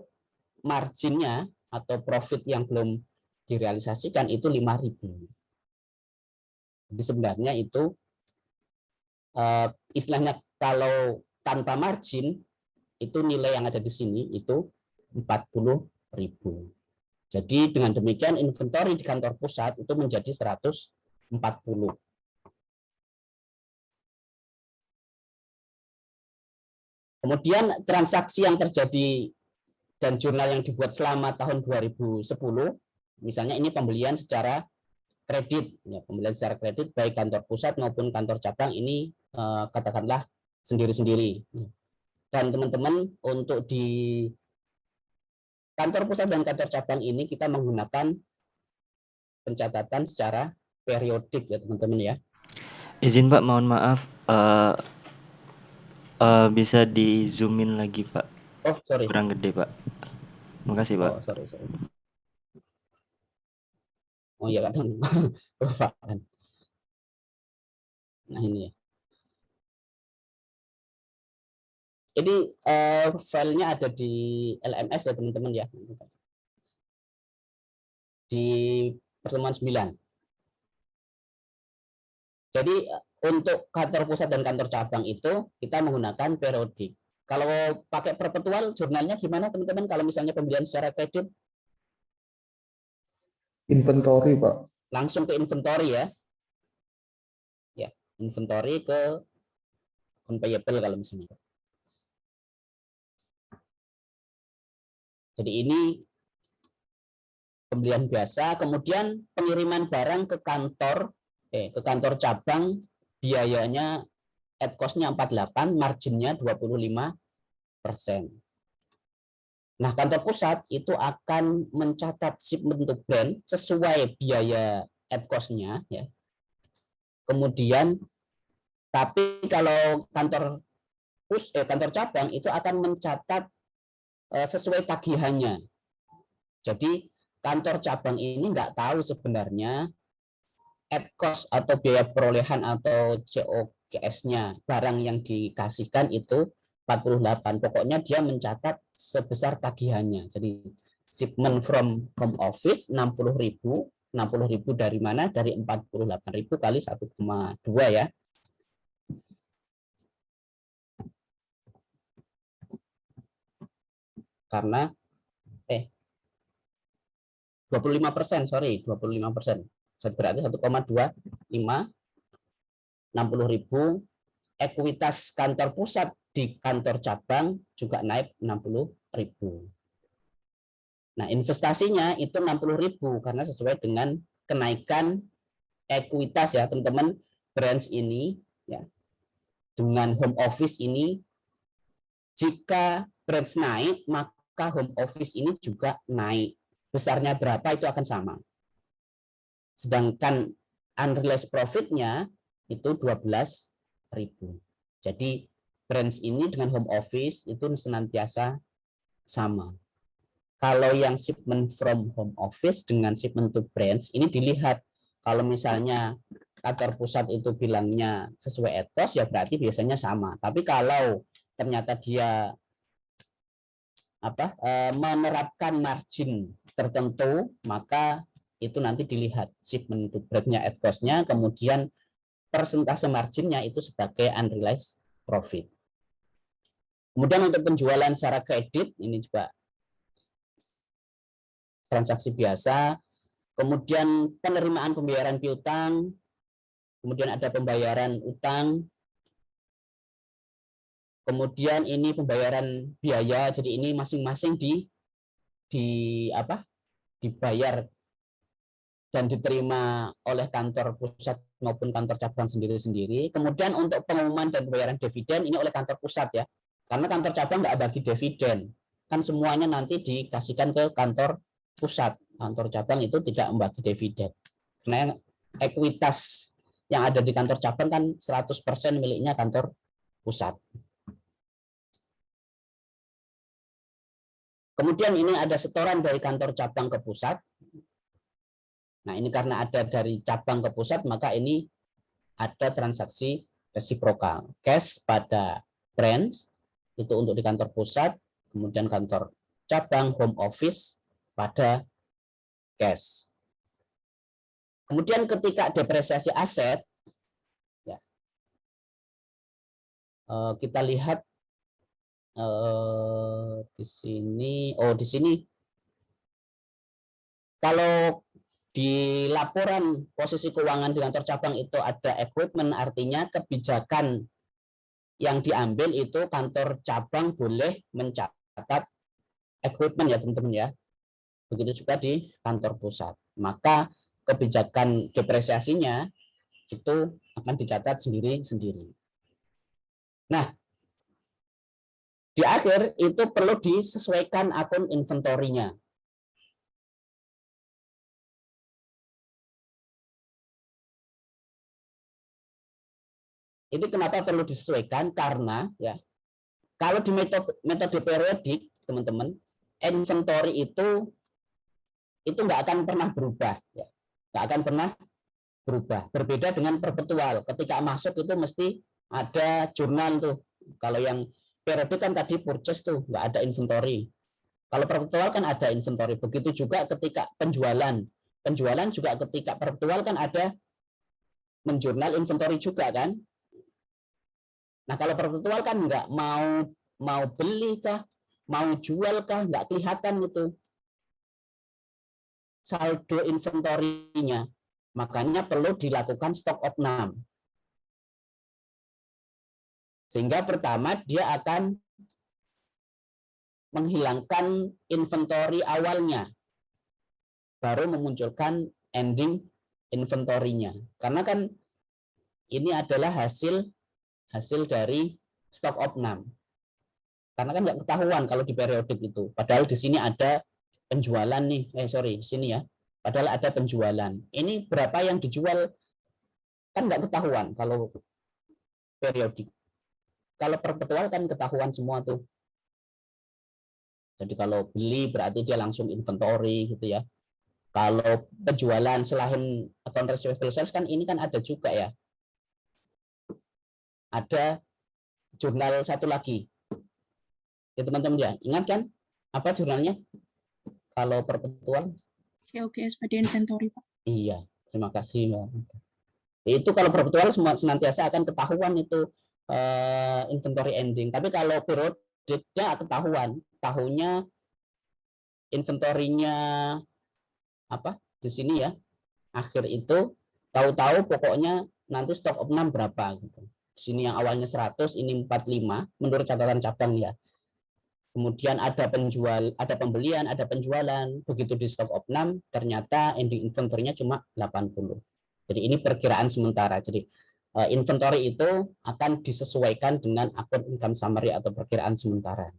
marginnya atau profit yang belum direalisasikan itu 5.000. Jadi sebenarnya itu istilahnya kalau tanpa margin itu nilai yang ada di sini itu 40.000. Jadi dengan demikian inventory di kantor pusat itu menjadi 140. Kemudian transaksi yang terjadi dan jurnal yang dibuat selama tahun 2010, misalnya ini pembelian secara kredit, ya, pembelian secara kredit baik kantor pusat maupun kantor cabang ini katakanlah sendiri-sendiri. Dan teman-teman untuk di kantor pusat dan kantor cabang ini kita menggunakan pencatatan secara periodik ya teman-teman ya. Izin Pak, mohon maaf, bisa di zoomin lagi Pak, Oh sorry. kurang gede Pak. Makasih Pak. Oh sorry. Oh iya kadang lupa kan. Nah ini ya. Jadi filenya ada di LMS ya teman-teman ya. Di pertemuan 9. Jadi untuk kantor pusat dan kantor cabang itu kita menggunakan periodik. Kalau pakai perpetual jurnalnya gimana teman-teman? Kalau misalnya pembelian secara kredit Inventory, Pak. Langsung ke inventory ya. Ya, inventory ke account payable kalau misalnya. Jadi ini pembelian biasa, kemudian pengiriman barang ke kantor cabang, biayanya at cost-nya 48, marginnya 25%. Nah, kantor pusat itu akan mencatat shipment to brand sesuai biaya at cost-nya ya. Kemudian tapi kalau kantor cabang itu akan mencatat sesuai tagihannya. Jadi kantor cabang ini nggak tahu sebenarnya at cost atau biaya perolehan atau COGS-nya barang yang dikasihkan itu 48. Pokoknya dia mencatat sebesar tagihannya. Jadi shipment from home office 60.000. 60.000 dari mana? Dari 48.000 kali 1,2 ya. Karena 25%, sorry, 25%. Berarti 1,25, 60.000. Ekuitas kantor pusat di kantor cabang juga naik 60.000. Nah, investasinya itu 60.000 karena sesuai dengan kenaikan ekuitas ya, teman-teman. Branch ini ya, dengan home office ini, jika branch naik, maka home office ini juga naik. Besarnya berapa itu akan sama. Sedangkan unrealized profit-nya itu 12.000. Jadi branch ini dengan home office itu senantiasa sama. Kalau yang shipment from home office dengan shipment to branch ini dilihat. Kalau misalnya kantor pusat itu bilangnya sesuai at cost ya berarti biasanya sama. Tapi kalau ternyata dia menerapkan margin tertentu, maka itu nanti dilihat shipment to brand-nya at cost-nya, kemudian persentase marginnya itu sebagai unrealized profit. Kemudian untuk penjualan secara kredit, ini juga transaksi biasa. Kemudian penerimaan pembayaran piutang, kemudian ada pembayaran utang, kemudian ini pembayaran biaya. Jadi ini masing-masing dibayar dan diterima oleh kantor pusat maupun kantor cabang sendiri-sendiri. Kemudian untuk pengumuman dan pembayaran dividen ini oleh kantor pusat ya. Karena kantor cabang nggak bagi dividen. Kan semuanya nanti dikasihkan ke kantor pusat. Kantor cabang itu tidak membagi dividen. Karena ekuitas yang ada di kantor cabang kan 100% miliknya kantor pusat. Kemudian ini ada setoran dari kantor cabang ke pusat. Nah, ini karena ada dari cabang ke pusat, maka ini ada transaksi resiprokal. Cash pada branch, itu untuk di kantor pusat, kemudian kantor cabang, home office, pada cash. Kemudian ketika depresiasi aset, ya, kita lihat di sini, di sini, kalau di laporan posisi keuangan di kantor cabang itu ada equipment, artinya kebijakan yang diambil itu kantor cabang boleh mencatat equipment ya teman-teman ya. Begitu juga di kantor pusat. Maka kebijakan depresiasinya itu akan dicatat sendiri-sendiri. Nah, di akhir itu perlu disesuaikan akun inventory-nya. Ini kenapa perlu disesuaikan? Karena ya, kalau di metode periodik, teman-teman, inventory itu nggak akan pernah berubah, ya, nggak akan pernah berubah. Berbeda dengan perpetual, ketika masuk itu mesti ada jurnal tuh. Kalau yang periodik kan tadi purchase tuh nggak ada inventory. Kalau perpetual kan ada inventory. Begitu juga ketika penjualan juga ketika perpetual kan ada menjurnal inventory juga kan. Nah, kalau perpetual kan nggak mau beli kah, mau jual kah, nggak kelihatan gitu. saldo inventorinya. Makanya perlu dilakukan stok opnam. Sehingga pertama dia akan menghilangkan inventory awalnya, baru memunculkan ending inventorinya. Karena kan ini adalah hasil dari stok opnam. Karena kan nggak ketahuan kalau di periodik itu. Padahal di sini ada penjualan nih. Sorry, di sini ya. Padahal ada penjualan. Ini berapa yang dijual kan nggak ketahuan kalau periodik. Kalau perpetual kan ketahuan semua tuh. Jadi kalau beli berarti dia langsung inventory gitu ya. Kalau penjualan selain account receivable sales kan ini kan ada juga ya. Ada jurnal satu lagi. Ya teman-teman ya, ingat kan apa jurnalnya? Kalau perpetual? COGS pada inventory, Pak. Iya, terima kasih Mbak. Itu kalau perpetual senantiasa akan ketahuan itu inventory ending. Tapi kalau periodiknya ketahuan, tahunnya inventorinya apa di sini ya, akhir itu tahu-tahu pokoknya nanti stok opnam berapa gitu. Di sini yang awalnya 100 ini 45 menurut catatan cabang ya. Kemudian ada pembelian, ada penjualan, begitu di stok opnam ternyata ending inventory-nya cuma 80. Jadi ini perkiraan sementara. Jadi inventory itu akan disesuaikan dengan akun income summary atau perkiraan sementara,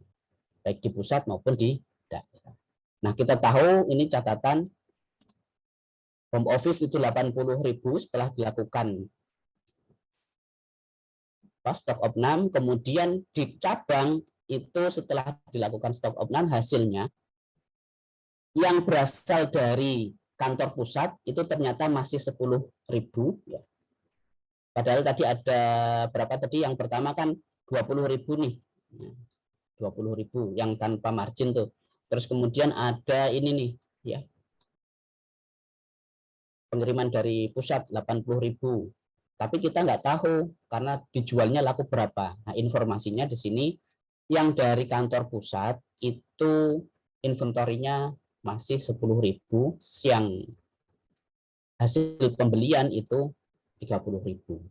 baik di pusat maupun di daerah. Nah, kita tahu ini catatan home office itu 80.000 setelah dilakukan stok opnam, kemudian di cabang itu setelah dilakukan stok opnam hasilnya yang berasal dari kantor pusat itu ternyata masih 10.000 ya. Padahal tadi ada berapa tadi? Yang pertama kan 20.000 nih. 20.000 yang tanpa margin tuh. Terus kemudian ada ini nih ya. Pengiriman dari pusat 80.000. Tapi kita nggak tahu karena dijualnya laku berapa. Nah, informasinya di sini yang dari kantor pusat itu inventorinya masih 10.000, yang hasil pembelian itu 30.000.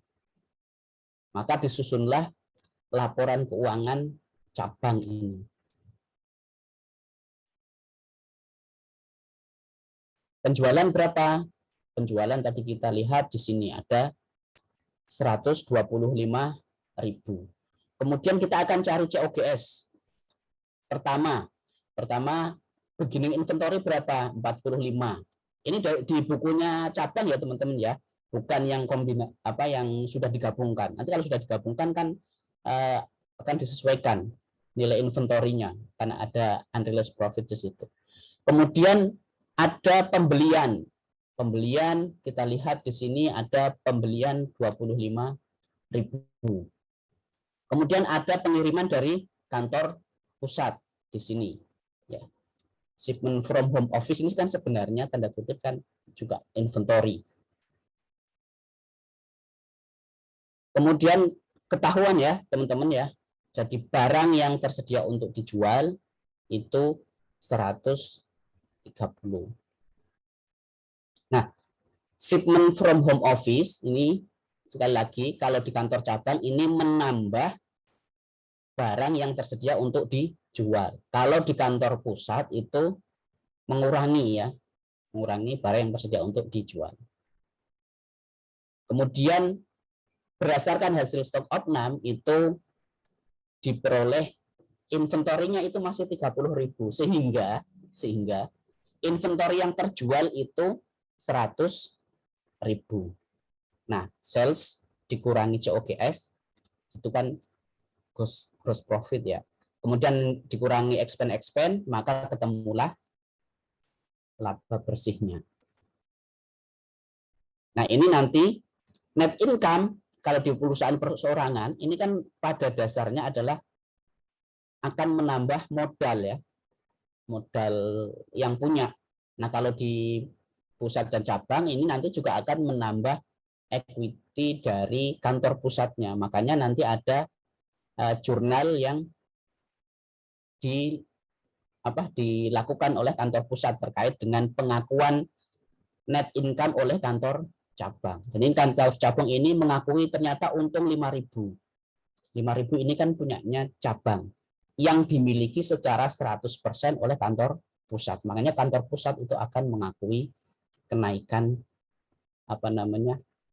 Maka disusunlah laporan keuangan cabang ini. Penjualan berapa? Penjualan tadi kita lihat di sini ada 125.000. Kemudian kita akan cari COGS. Pertama beginning inventory berapa? 45. Ini di bukunya cabang ya teman-teman ya, bukan yang yang sudah digabungkan. Nanti kalau sudah digabungkan kan akan disesuaikan nilai inventorinya karena ada unrealized profit di situ. Kemudian ada pembelian. Pembelian kita lihat di sini ada pembelian 25.000. Kemudian ada pengiriman dari kantor pusat di sini. Ya. Shipment from home office ini kan sebenarnya tanda kutip kan juga inventory. Kemudian ketahuan ya teman-teman ya. Jadi barang yang tersedia untuk dijual itu 130. Nah, shipment from home office ini sekali lagi kalau di kantor cabang ini menambah barang yang tersedia untuk dijual. Kalau di kantor pusat itu mengurangi barang yang tersedia untuk dijual. Kemudian berdasarkan hasil stok opnam itu diperoleh inventorinya itu masih 30.000 sehingga inventory yang terjual itu 100.000. Nah, sales dikurangi COGS itu kan gross profit ya. Kemudian dikurangi expense, maka ketemulah laba bersihnya. Nah, ini nanti net income kalau di perusahaan perseorangan ini kan pada dasarnya adalah akan menambah modal ya. Modal yang punya. Nah, kalau di pusat dan cabang ini nanti juga akan menambah equity dari kantor pusatnya. Makanya nanti ada jurnal yang dilakukan oleh kantor pusat terkait dengan pengakuan net income oleh kantor cabang. Jadi kantor cabang ini mengakui ternyata untung 5.000. 5.000 ini kan punyanya cabang yang dimiliki secara 100% oleh kantor pusat. Makanya kantor pusat itu akan mengakui kenaikan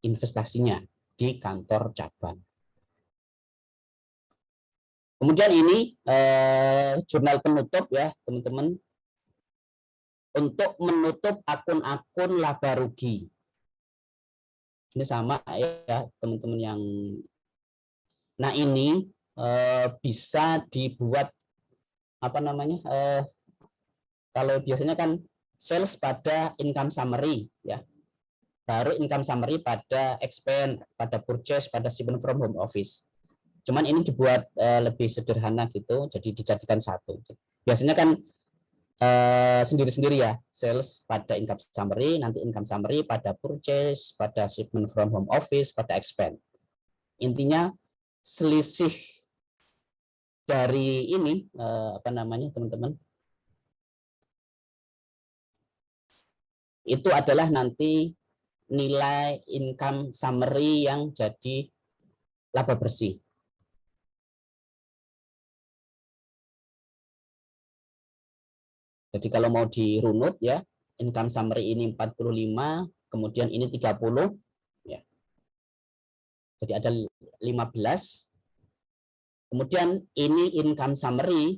investasinya di kantor cabang. Kemudian ini jurnal penutup ya teman-teman, untuk menutup akun-akun laba rugi. Ini sama ya teman-teman yang, nah ini bisa dibuat kalau biasanya kan sales pada income summary ya, baru income summary pada expense, pada purchase, pada shipment from home office. Cuman ini dibuat lebih sederhana gitu, jadi dijadikan satu. Biasanya kan sendiri-sendiri ya, sales pada income summary, nanti income summary pada purchase, pada shipment from home office, pada expense. Intinya selisih dari ini teman-teman, itu adalah nanti nilai income summary yang jadi laba bersih. Jadi kalau mau dirunut ya, income summary ini 45, kemudian ini 30 ya. Jadi ada 15. Kemudian ini income summary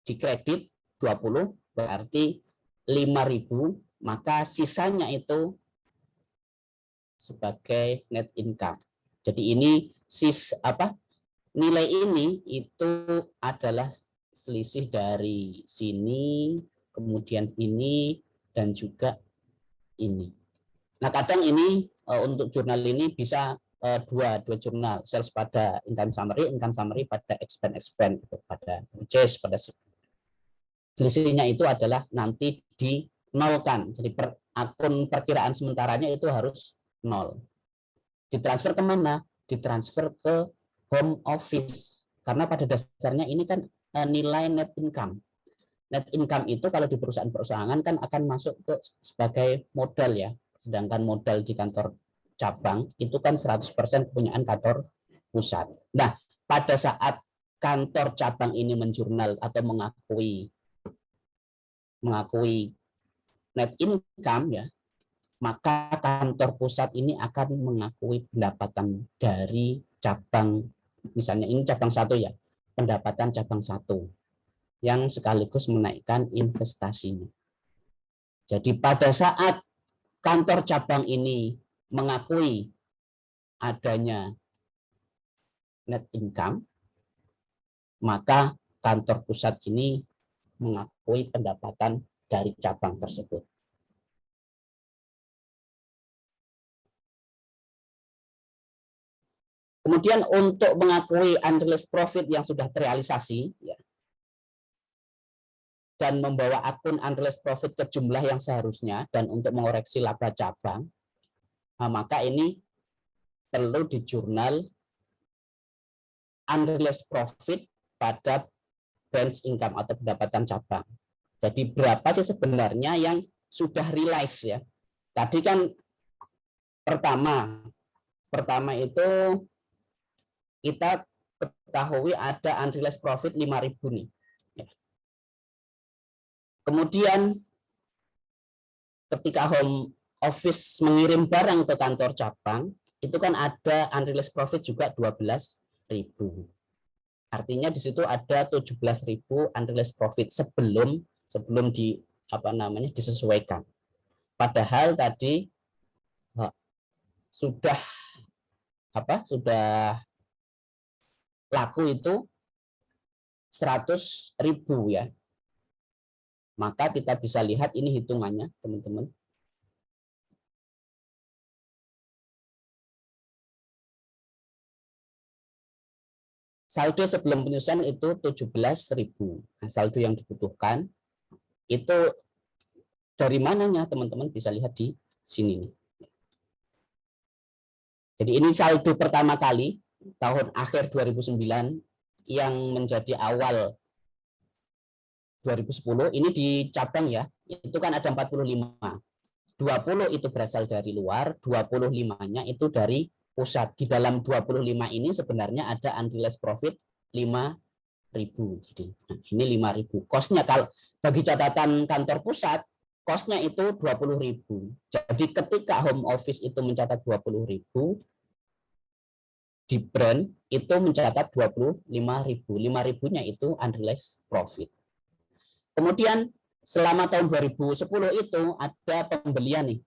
dikredit 20, berarti 5.000, maka sisanya itu sebagai net income. Jadi ini nilai ini itu adalah selisih dari sini, kemudian ini, dan juga ini. Nah kadang ini untuk jurnal ini bisa dua jurnal, sales pada income summary pada expense pada purchase, pada selisihnya itu adalah nanti dinolkan. Jadi akun perkiraan sementaranya itu harus 0. Ditransfer kemana? Ditransfer ke home office. Karena pada dasarnya ini kan nilai net income. Net income itu kalau di perusahaan-perusahaan kan akan masuk ke sebagai modal ya. Sedangkan modal di kantor cabang itu kan 100% kepunyaan kantor pusat. Nah, pada saat kantor cabang ini menjurnal atau mengakui net income ya, maka kantor pusat ini akan mengakui pendapatan dari cabang, misalnya ini cabang 1 ya, pendapatan cabang 1 yang sekaligus menaikkan investasinya. Jadi pada saat kantor cabang ini mengakui adanya net income, maka kantor pusat ini mengakui pendapatan dari cabang tersebut. Kemudian untuk mengakui unrealized profit yang sudah terrealisasi ya, dan membawa akun unrealized profit ke jumlah yang seharusnya dan untuk mengoreksi laba cabang, maka ini perlu di jurnal unrealized profit pada branch income atau pendapatan cabang. Jadi berapa sih sebenarnya yang sudah realize ya? Tadi kan pertama itu kita ketahui ada unrealized profit 5.000 nih. Kemudian ketika home office mengirim barang ke kantor cabang, itu kan ada unrealized profit juga 12.000. Artinya di situ ada 17.000 unrealized profit sebelum disesuaikan. Padahal tadi sudah laku itu 100.000 ya. Maka kita bisa lihat ini hitungannya, teman-teman. Saldo sebelum penyusuan itu 17.000. Nah, saldo yang dibutuhkan itu dari mananya, teman-teman bisa lihat di sini nih. Jadi ini saldo pertama kali tahun akhir 2009 yang menjadi awal 2010 ini di cabang ya, itu kan ada 45. 20 itu berasal dari luar, 25-nya itu dari pusat. Di dalam 25 ini sebenarnya ada unrealized profit 5.000. Jadi ini 5.000. Kosnya kalau bagi catatan kantor pusat, kosnya itu 20.000. Jadi ketika home office itu mencatat 20.000, di brand itu mencatat 25.000. 5.000-nya itu unrealized profit. Kemudian selama tahun 2010 itu ada pembelian nih.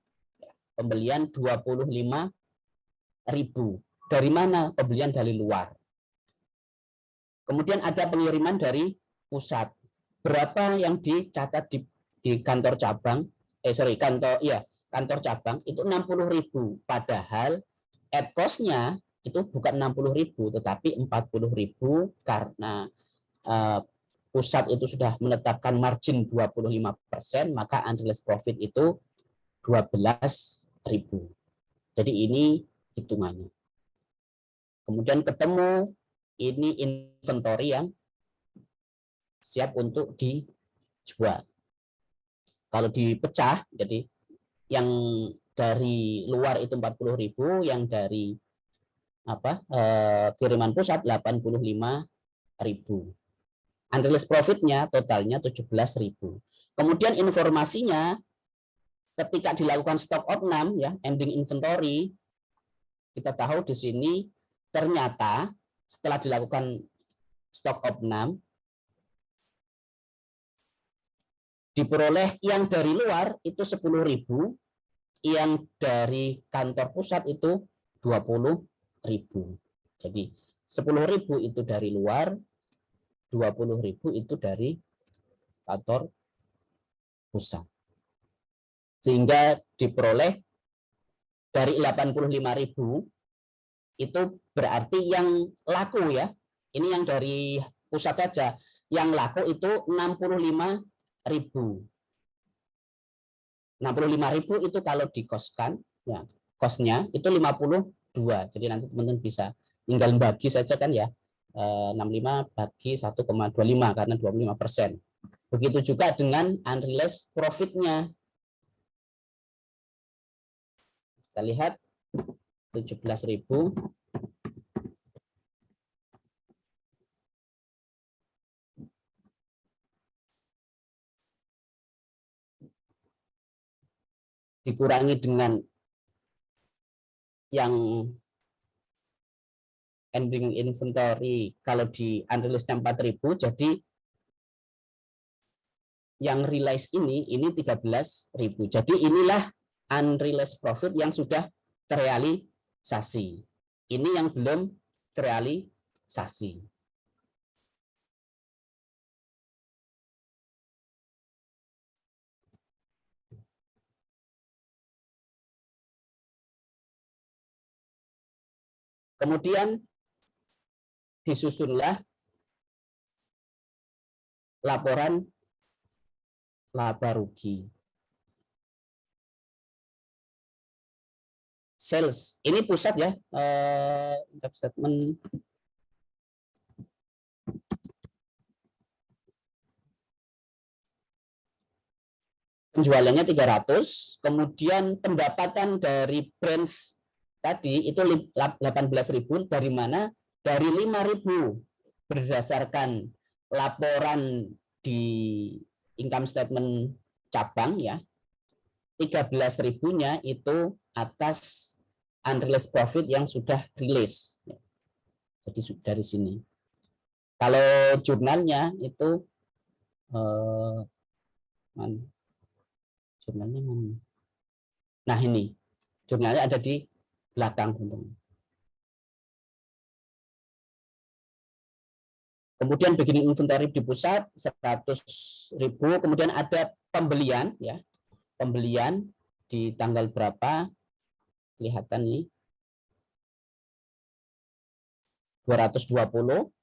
Pembelian 25.000. Dari mana? Pembelian dari luar. Kemudian ada pengiriman dari pusat. Berapa yang dicatat di kantor cabang? Kantor cabang itu 60.000. Padahal at cost-nya itu bukan 60.000 tetapi 40.000 karena pusat itu sudah menetapkan margin 25%, maka unrealized profit itu 12.000. Jadi ini hitungannya. Kemudian ketemu ini inventory yang siap untuk dijual. Kalau dipecah, jadi yang dari luar itu 40.000, yang dari kiriman pusat 85.000. Unrealized profit-nya totalnya 17.000. Kemudian informasinya ketika dilakukan stock opnam ya, ending inventory, kita tahu di sini ternyata setelah dilakukan stock opnam diperoleh yang dari luar itu 10.000, yang dari kantor pusat itu 20.000. Jadi 10.000 itu dari luar, 20.000 itu dari kantor pusat. Sehingga diperoleh dari 85.000 itu berarti yang laku ya. Ini yang dari pusat saja. Yang laku itu 65.000. 65.000 itu kalau dikoskan, ya, kosnya itu 52. Jadi nanti teman-teman bisa tinggal bagi saja kan ya. 65 bagi 1,25 karena 25%. Begitu juga dengan unrealized profit-nya. Kita lihat 17.000 dikurangi dengan yang ending inventory, kalau di unrealized 4.000, jadi yang realized ini 13.000. Jadi inilah unrealized profit yang sudah terrealisasi. Ini yang belum terrealisasi. Kemudian disusunlah laporan laba rugi. Sales ini pusat ya, statement penjualannya 300, kemudian pendapatan dari brands tadi itu 18.000. Dari mana? Dari 5.000 berdasarkan laporan di income statement cabang ya. 13.000-nya itu atas unrealized profit yang sudah rilis. Jadi dari sini. Kalau jurnalnya itu jurnalnya mana? Nah ini jurnalnya ada di belakang. Kemudian beginning inventory di pusat 100.000. Kemudian ada pembelian ya, pembelian di tanggal berapa? Kelihatan nih 220.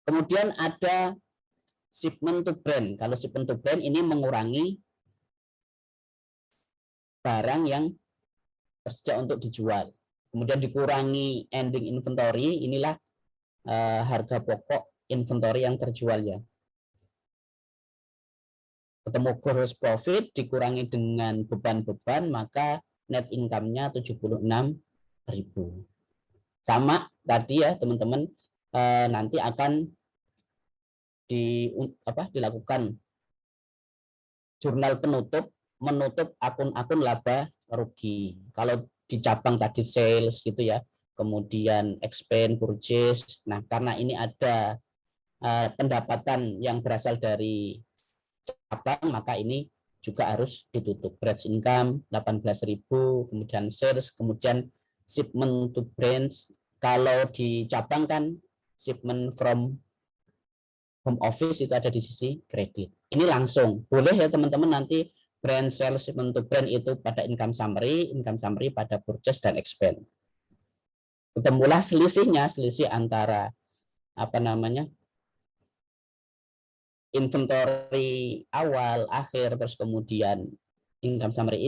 Kemudian ada shipment to brand. Kalau shipment to brand ini mengurangi barang yang tersedia untuk dijual. Kemudian dikurangi ending inventory, inilah harga pokok inventory yang terjual ya. Ketemu gross profit dikurangi dengan beban-beban, maka net income-nya 76.000. Sama tadi ya teman-teman, nanti akan dilakukan jurnal penutup, menutup akun-akun laba rugi. Kalau di cabang tadi sales gitu ya, kemudian expense, purchase. Nah, karena ini ada pendapatan yang berasal dari cabang, maka ini juga harus ditutup. Branch income 18.000, kemudian sales, kemudian shipment to branch. Kalau di cabang kan shipment from home office itu ada di sisi kredit. Ini langsung boleh ya teman-teman, nanti brand sales, shipment to brand itu pada income summary pada purchase dan expense. Ketemulah selisihnya, selisih antara inventory awal, akhir, terus kemudian income summary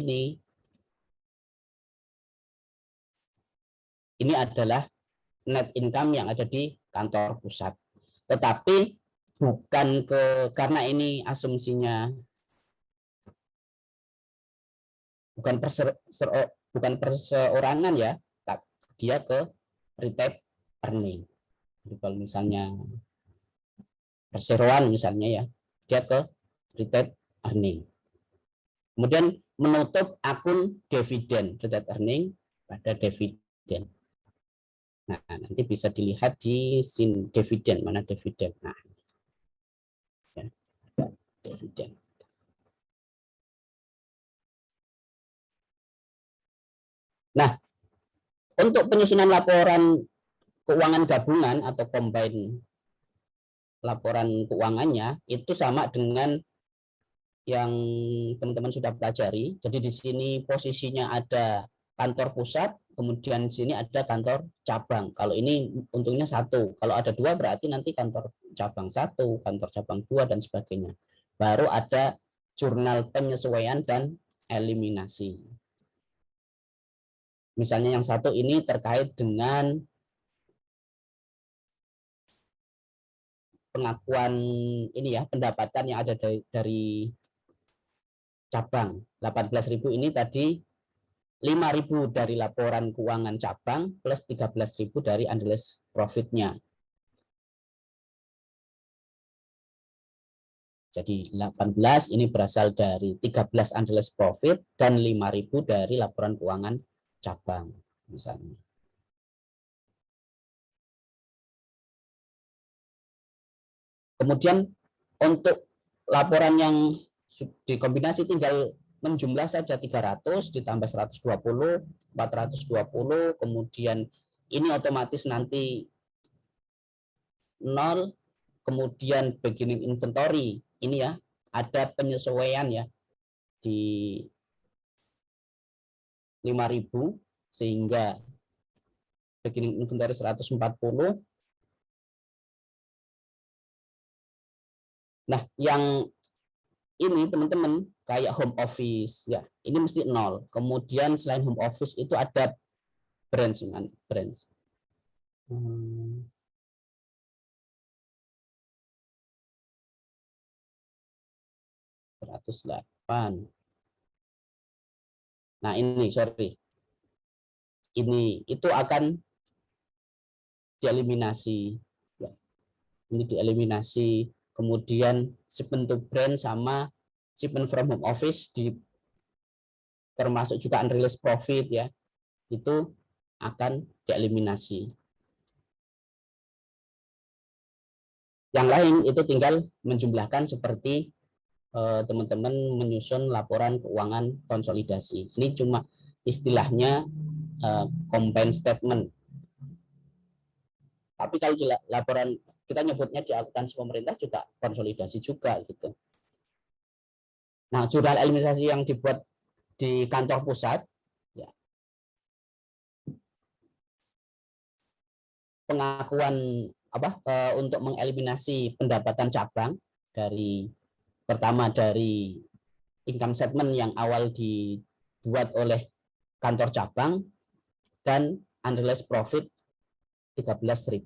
ini adalah net income yang ada di kantor pusat. Tetapi bukan karena ini asumsinya bukan perseorangan ya, dia ke retained earning. Jadi kalau misalnya perseroan misalnya ya, dia ke retained earning. Kemudian menutup akun dividen, retained earning pada dividen. Nah, nanti bisa dilihat di sin dividen, mana dividen. Nah, ya, dividen. Nah, untuk penyusunan laporan keuangan gabungan atau combine laporan keuangannya itu sama dengan yang teman-teman sudah pelajari. Jadi di sini posisinya ada kantor pusat, kemudian di sini ada kantor cabang. Kalau ini untungnya satu, kalau ada dua berarti nanti kantor cabang satu, kantor cabang dua, dan sebagainya. Baru ada jurnal penyesuaian dan eliminasi. Misalnya yang satu ini terkait dengan pengakuan ini ya, pendapatan yang ada dari cabang. 18.000 ini tadi 5.000 dari laporan keuangan cabang plus 13.000 dari unrealized profit-nya. Jadi 18 ini berasal dari 13 unrealized profit dan 5.000 dari laporan keuangan cabang misalnya. Kemudian untuk laporan yang dikombinasi tinggal menjumlah saja 300 ditambah 120, 420, kemudian ini otomatis nanti 0, kemudian beginning inventory ini ya ada penyesuaian ya di 5.000 sehingga beginning inventory 140. Nah, yang ini teman-teman kayak home office ya, ini mesti 0. Kemudian selain home office itu ada branch. 108. Nah, ini sorry. Ini itu akan dieliminasi. Ya. Ini dieliminasi. Kemudian shipment to brand sama shipment from home office termasuk juga unrealized profit ya. Itu akan dieliminasi. Yang lain itu tinggal menjumlahkan seperti teman-teman menyusun laporan keuangan konsolidasi. Ini cuma istilahnya combined statement. Tapi kalau laporan kita nyebutnya di akuntansi pemerintah juga konsolidasi juga gitu. Nah, jurnal eliminasi yang dibuat di kantor pusat ya, pengakuan untuk mengeliminasi pendapatan cabang dari pertama dari income statement yang awal dibuat oleh kantor cabang dan unrealized profit 13.000.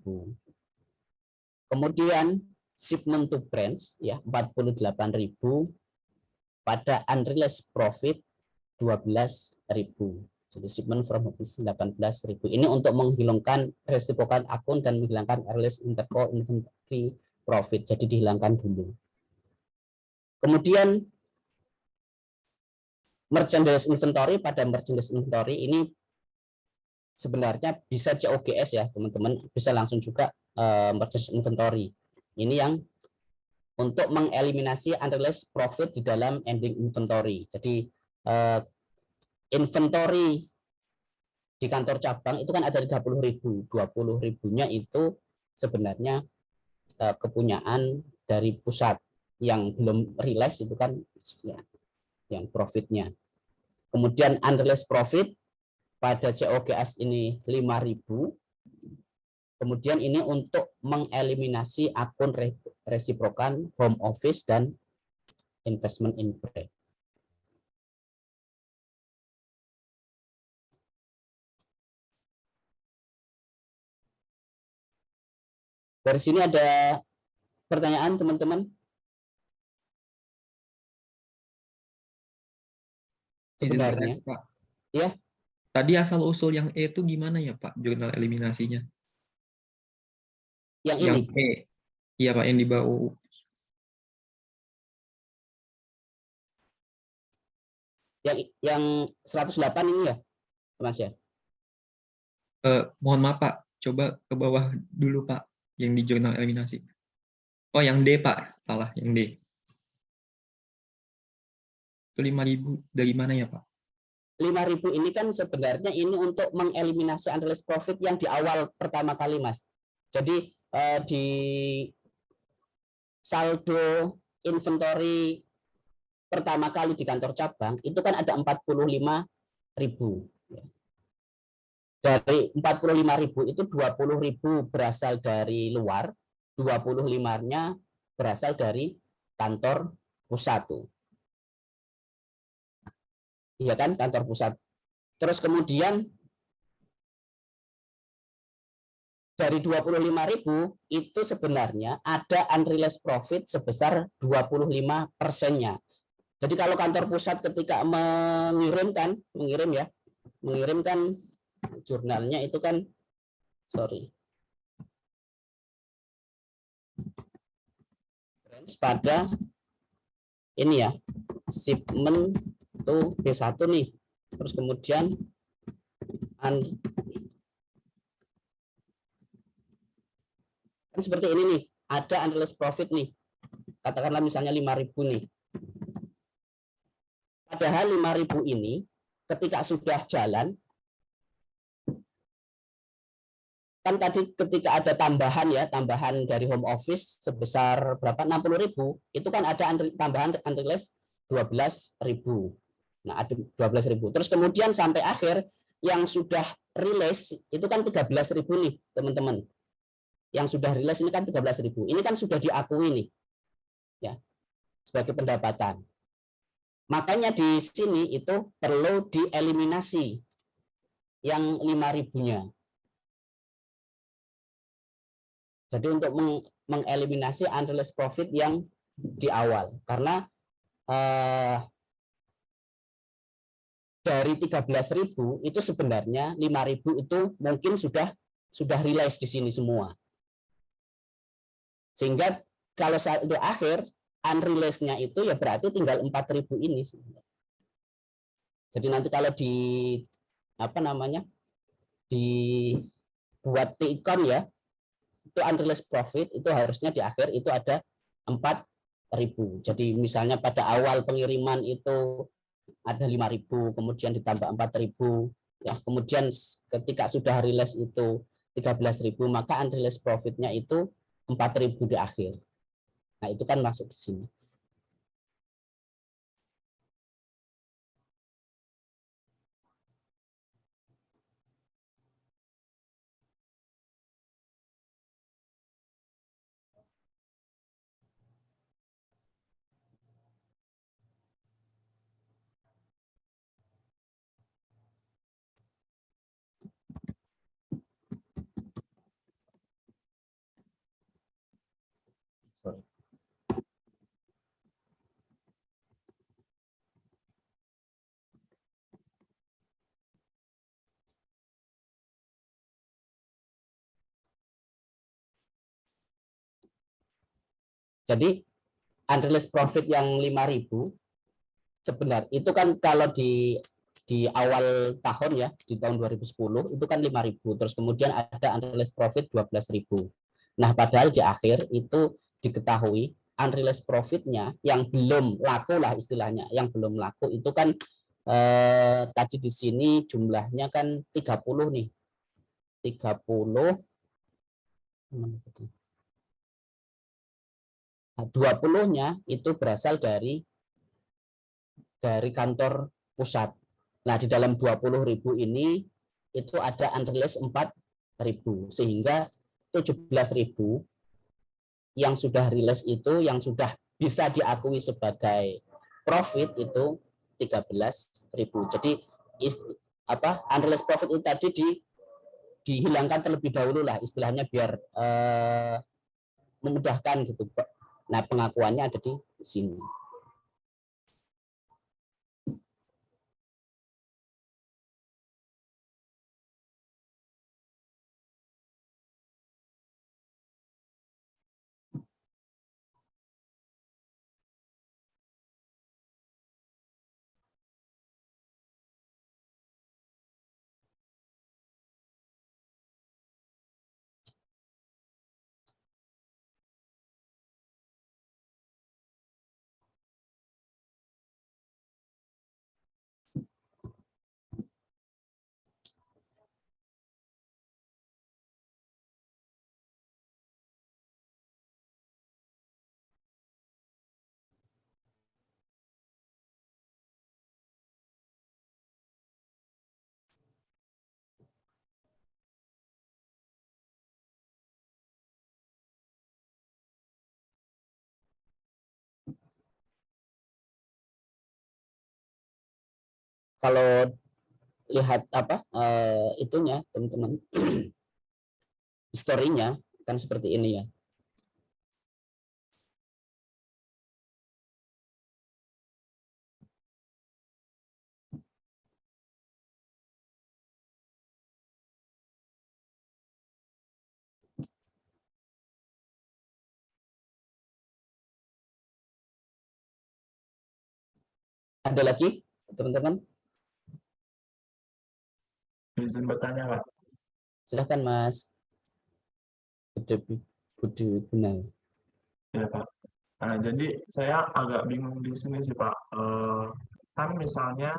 Kemudian shipment to branch ya 48.000, pada unrealized profit 12.000. Jadi shipment from office 18.000. Ini untuk menghilangkan reciprocal account dan menghilangkan unrealized inventory profit. Jadi dihilangkan dulu. Kemudian merchandise inventory, pada merchandise inventory ini sebenarnya bisa COGS ya teman-teman, bisa langsung juga merchandise inventory. Ini yang untuk mengeliminasi unrealized profit di dalam ending inventory. Jadi inventory di kantor cabang itu kan ada 30.000, 20.000-nya itu sebenarnya kepunyaan dari pusat, yang belum realize itu kan ya, yang profitnya. Kemudian unrealized profit pada COGS ini 5.000. Kemudian ini untuk mengeliminasi akun resiprokan home office dan investment in brand. Dari sini ada pertanyaan teman-teman? Sebenarnya, Pak. Ya. Tadi asal usul yang E itu gimana ya Pak, jurnal eliminasinya? Yang Yang ini, E. Iya Pak, yang di bawah. yang 108 ini ya, Mas ya. Mohon maaf Pak, coba ke bawah dulu Pak, yang di jurnal eliminasi. Oh, yang D Pak, salah, yang D. Itu 5.000 dari mana ya Pak? 5.000 ini kan sebenarnya ini untuk mengeliminasi unrealized profit yang di awal pertama kali, Mas. Jadi di saldo inventory pertama kali di kantor cabang itu kan ada 45.000. Dari 45.000 itu 20.000 berasal dari luar, 25-nya berasal dari kantor pusat tuh. Iya kan, kantor pusat. Terus kemudian dari 25.000 itu sebenarnya ada unrealized profit sebesar 25%-nya. Jadi kalau kantor pusat ketika mengirimkan jurnalnya itu kan, pada ini ya, shipment tuh B1 nih. Terus kemudian kan seperti ini nih, ada unrealized profit nih. Katakanlah misalnya 5.000 nih. Padahal 5.000 ini ketika sudah jalan, kan tadi ketika ada tambahan dari home office sebesar berapa, 60.000, itu kan ada tambahan unrealized 12.000. Nah, ada 12.000. Terus kemudian sampai akhir yang sudah rilis itu kan 13.000 nih, teman-teman. Yang sudah rilis ini kan 13.000. Ini kan sudah diakui nih. Ya. Sebagai pendapatan. Makanya di sini itu perlu dieliminasi yang 5.000-nya. Jadi untuk mengeliminasi unrealized profit yang di awal, karena dari 13.000 itu sebenarnya 5.000 itu mungkin sudah realize di sini semua. Sehingga kalau saat itu akhir unrealized-nya itu ya berarti tinggal 4.000 ini. Jadi nanti kalau dibuat T-icon ya, itu unrealized profit itu harusnya di akhir itu ada 4.000. Jadi misalnya pada awal pengiriman itu ada 5.000, kemudian ditambah 4.000, ya, kemudian ketika sudah rilis itu 13.000, maka unrealized profitnya itu 4.000 di akhir. Nah, itu kan masuk di sini. Jadi unrealized profit yang 5.000 sebenarnya itu kan kalau di awal tahun ya, di tahun 2010 itu kan 5.000, terus kemudian ada unrealized profit 12.000. Nah, padahal di akhir itu diketahui unrealized profitnya yang belum laku lah istilahnya, yang belum laku itu kan tadi di sini jumlahnya kan 30 nih. 30 20-nya itu berasal dari kantor pusat. Nah, di dalam 20.000 ini itu ada unrealized 4.000 sehingga 17.000 yang sudah rilis itu yang sudah bisa diakui sebagai profit itu 13.000. Jadi unrealized profit itu tadi dihilangkan terlebih dahulu lah istilahnya biar memudahkan gitu. Nah, pengakuannya ada di sini. Kalau lihat itunya teman-teman historinya kan seperti ini ya. Ada lagi teman-teman? Izin bertanya, Pak. Silahkan Mas Budi Gunal. Ya, Pak. Nah, jadi saya agak bingung di sini sih, Pak. Kan misalnya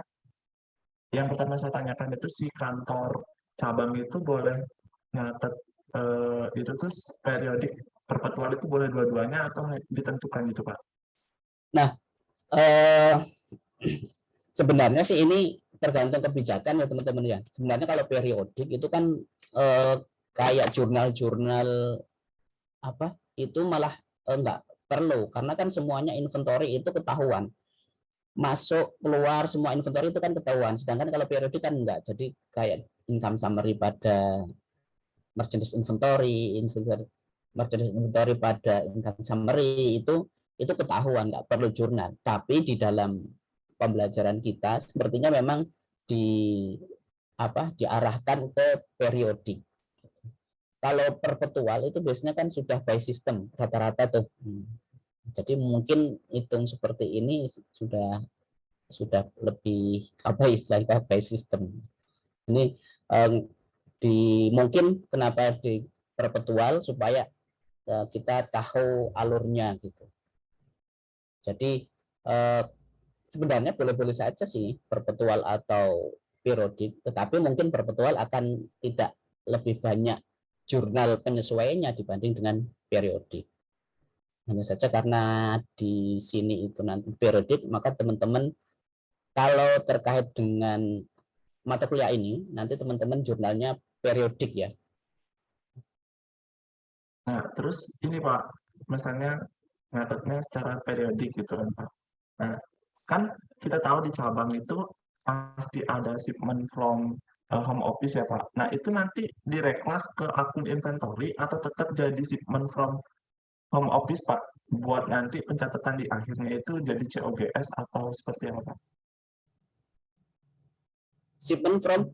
yang pertama saya tanyakan itu si kantor cabang itu boleh nyatet itu tuh periodik perpetual itu boleh dua-duanya atau ditentukan gitu, Pak? Nah, sebenarnya sih ini tergantung kebijakan ya teman-teman ya. Sebenarnya kalau periodik itu kan kayak jurnal-jurnal itu malah enggak perlu karena kan semuanya inventory itu ketahuan. Masuk keluar semua inventory itu kan ketahuan. Sedangkan kalau periodik kan enggak. Jadi kayak income summary pada merchandise inventory pada income summary itu ketahuan, nggak perlu jurnal. Tapi di dalam pembelajaran kita sepertinya memang diarahkan ke periodik. Kalau perpetual itu biasanya kan sudah by system rata-rata tuh. Jadi mungkin hitung seperti ini sudah lebih istilahnya by system. Ini mungkin kenapa di perpetual supaya kita tahu alurnya gitu. Jadi sebenarnya boleh-boleh saja sih perpetual atau periodik, tetapi mungkin perpetual akan tidak lebih banyak jurnal penyesuaiannya dibanding dengan periodik. Hanya saja karena di sini itu nanti periodik, maka teman-teman kalau terkait dengan mata kuliah ini, nanti teman-teman jurnalnya periodik ya. Nah, terus ini Pak, misalnya nyatetnya secara periodik gitu kan Pak. Nah, kan kita tahu di cabang itu pasti ada shipment from home office ya Pak. Nah, itu nanti direklas ke akun inventory atau tetap jadi shipment from home office Pak? Buat nanti pencatatan di akhirnya itu jadi COGS atau seperti apa Pak? Shipment from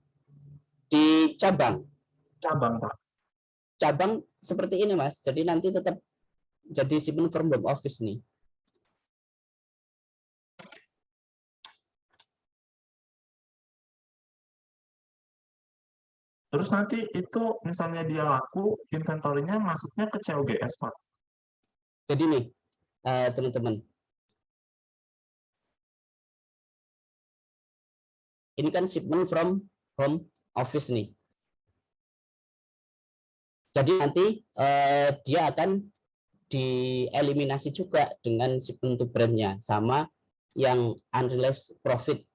di cabang. Cabang Pak. Cabang seperti ini Mas. Jadi nanti tetap jadi shipment from home office nih. Terus nanti itu misalnya dia laku, inventory-nya masuknya ke COGS, Pak. Jadi nih, teman-teman, ini kan shipment from home office nih. Jadi nanti dia akan dieliminasi juga dengan shipment to brand-nya, sama yang unrealized profit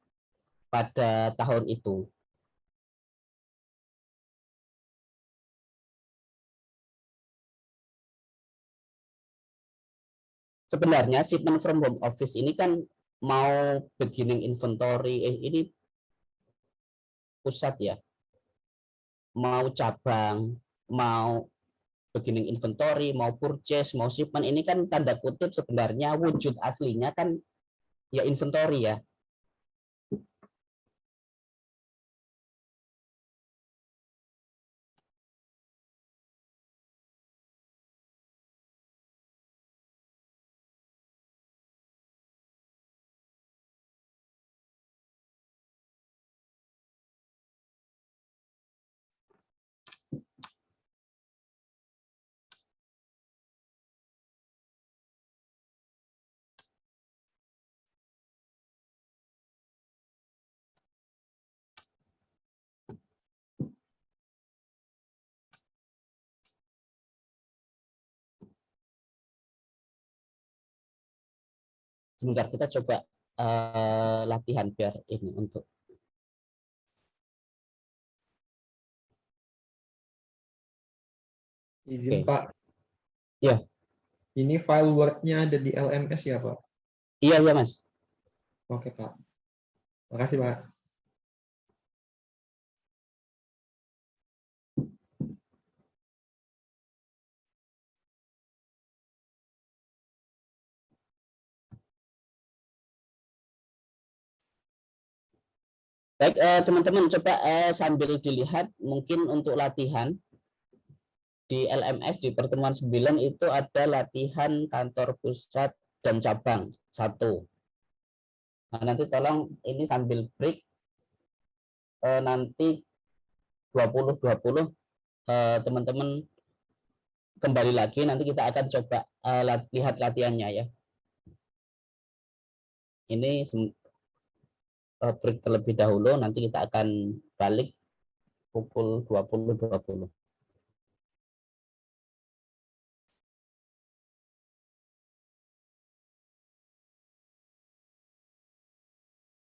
pada tahun itu. Sebenarnya shipment from home office ini kan mau beginning inventory, ini pusat ya, mau cabang, mau beginning inventory, mau purchase, mau shipment, ini kan tanda kutip sebenarnya wujud aslinya kan ya inventory ya. Sebentar kita coba latihan biar ini untuk Izin, Oke. Pak. Ya. Ini file Word-nya ada di LMS ya, Pak? Iya ya Mas. Oke, Pak. Makasih, Pak. Baik teman-teman, coba sambil dilihat mungkin untuk latihan di LMS di pertemuan 9 itu ada latihan kantor pusat dan cabang 1. Nah, nanti tolong ini sambil break nanti 20-20 teman-teman kembali lagi, nanti kita akan coba lihat latihannya ya. Ini break terlebih dahulu, nanti kita akan balik pukul 20.20.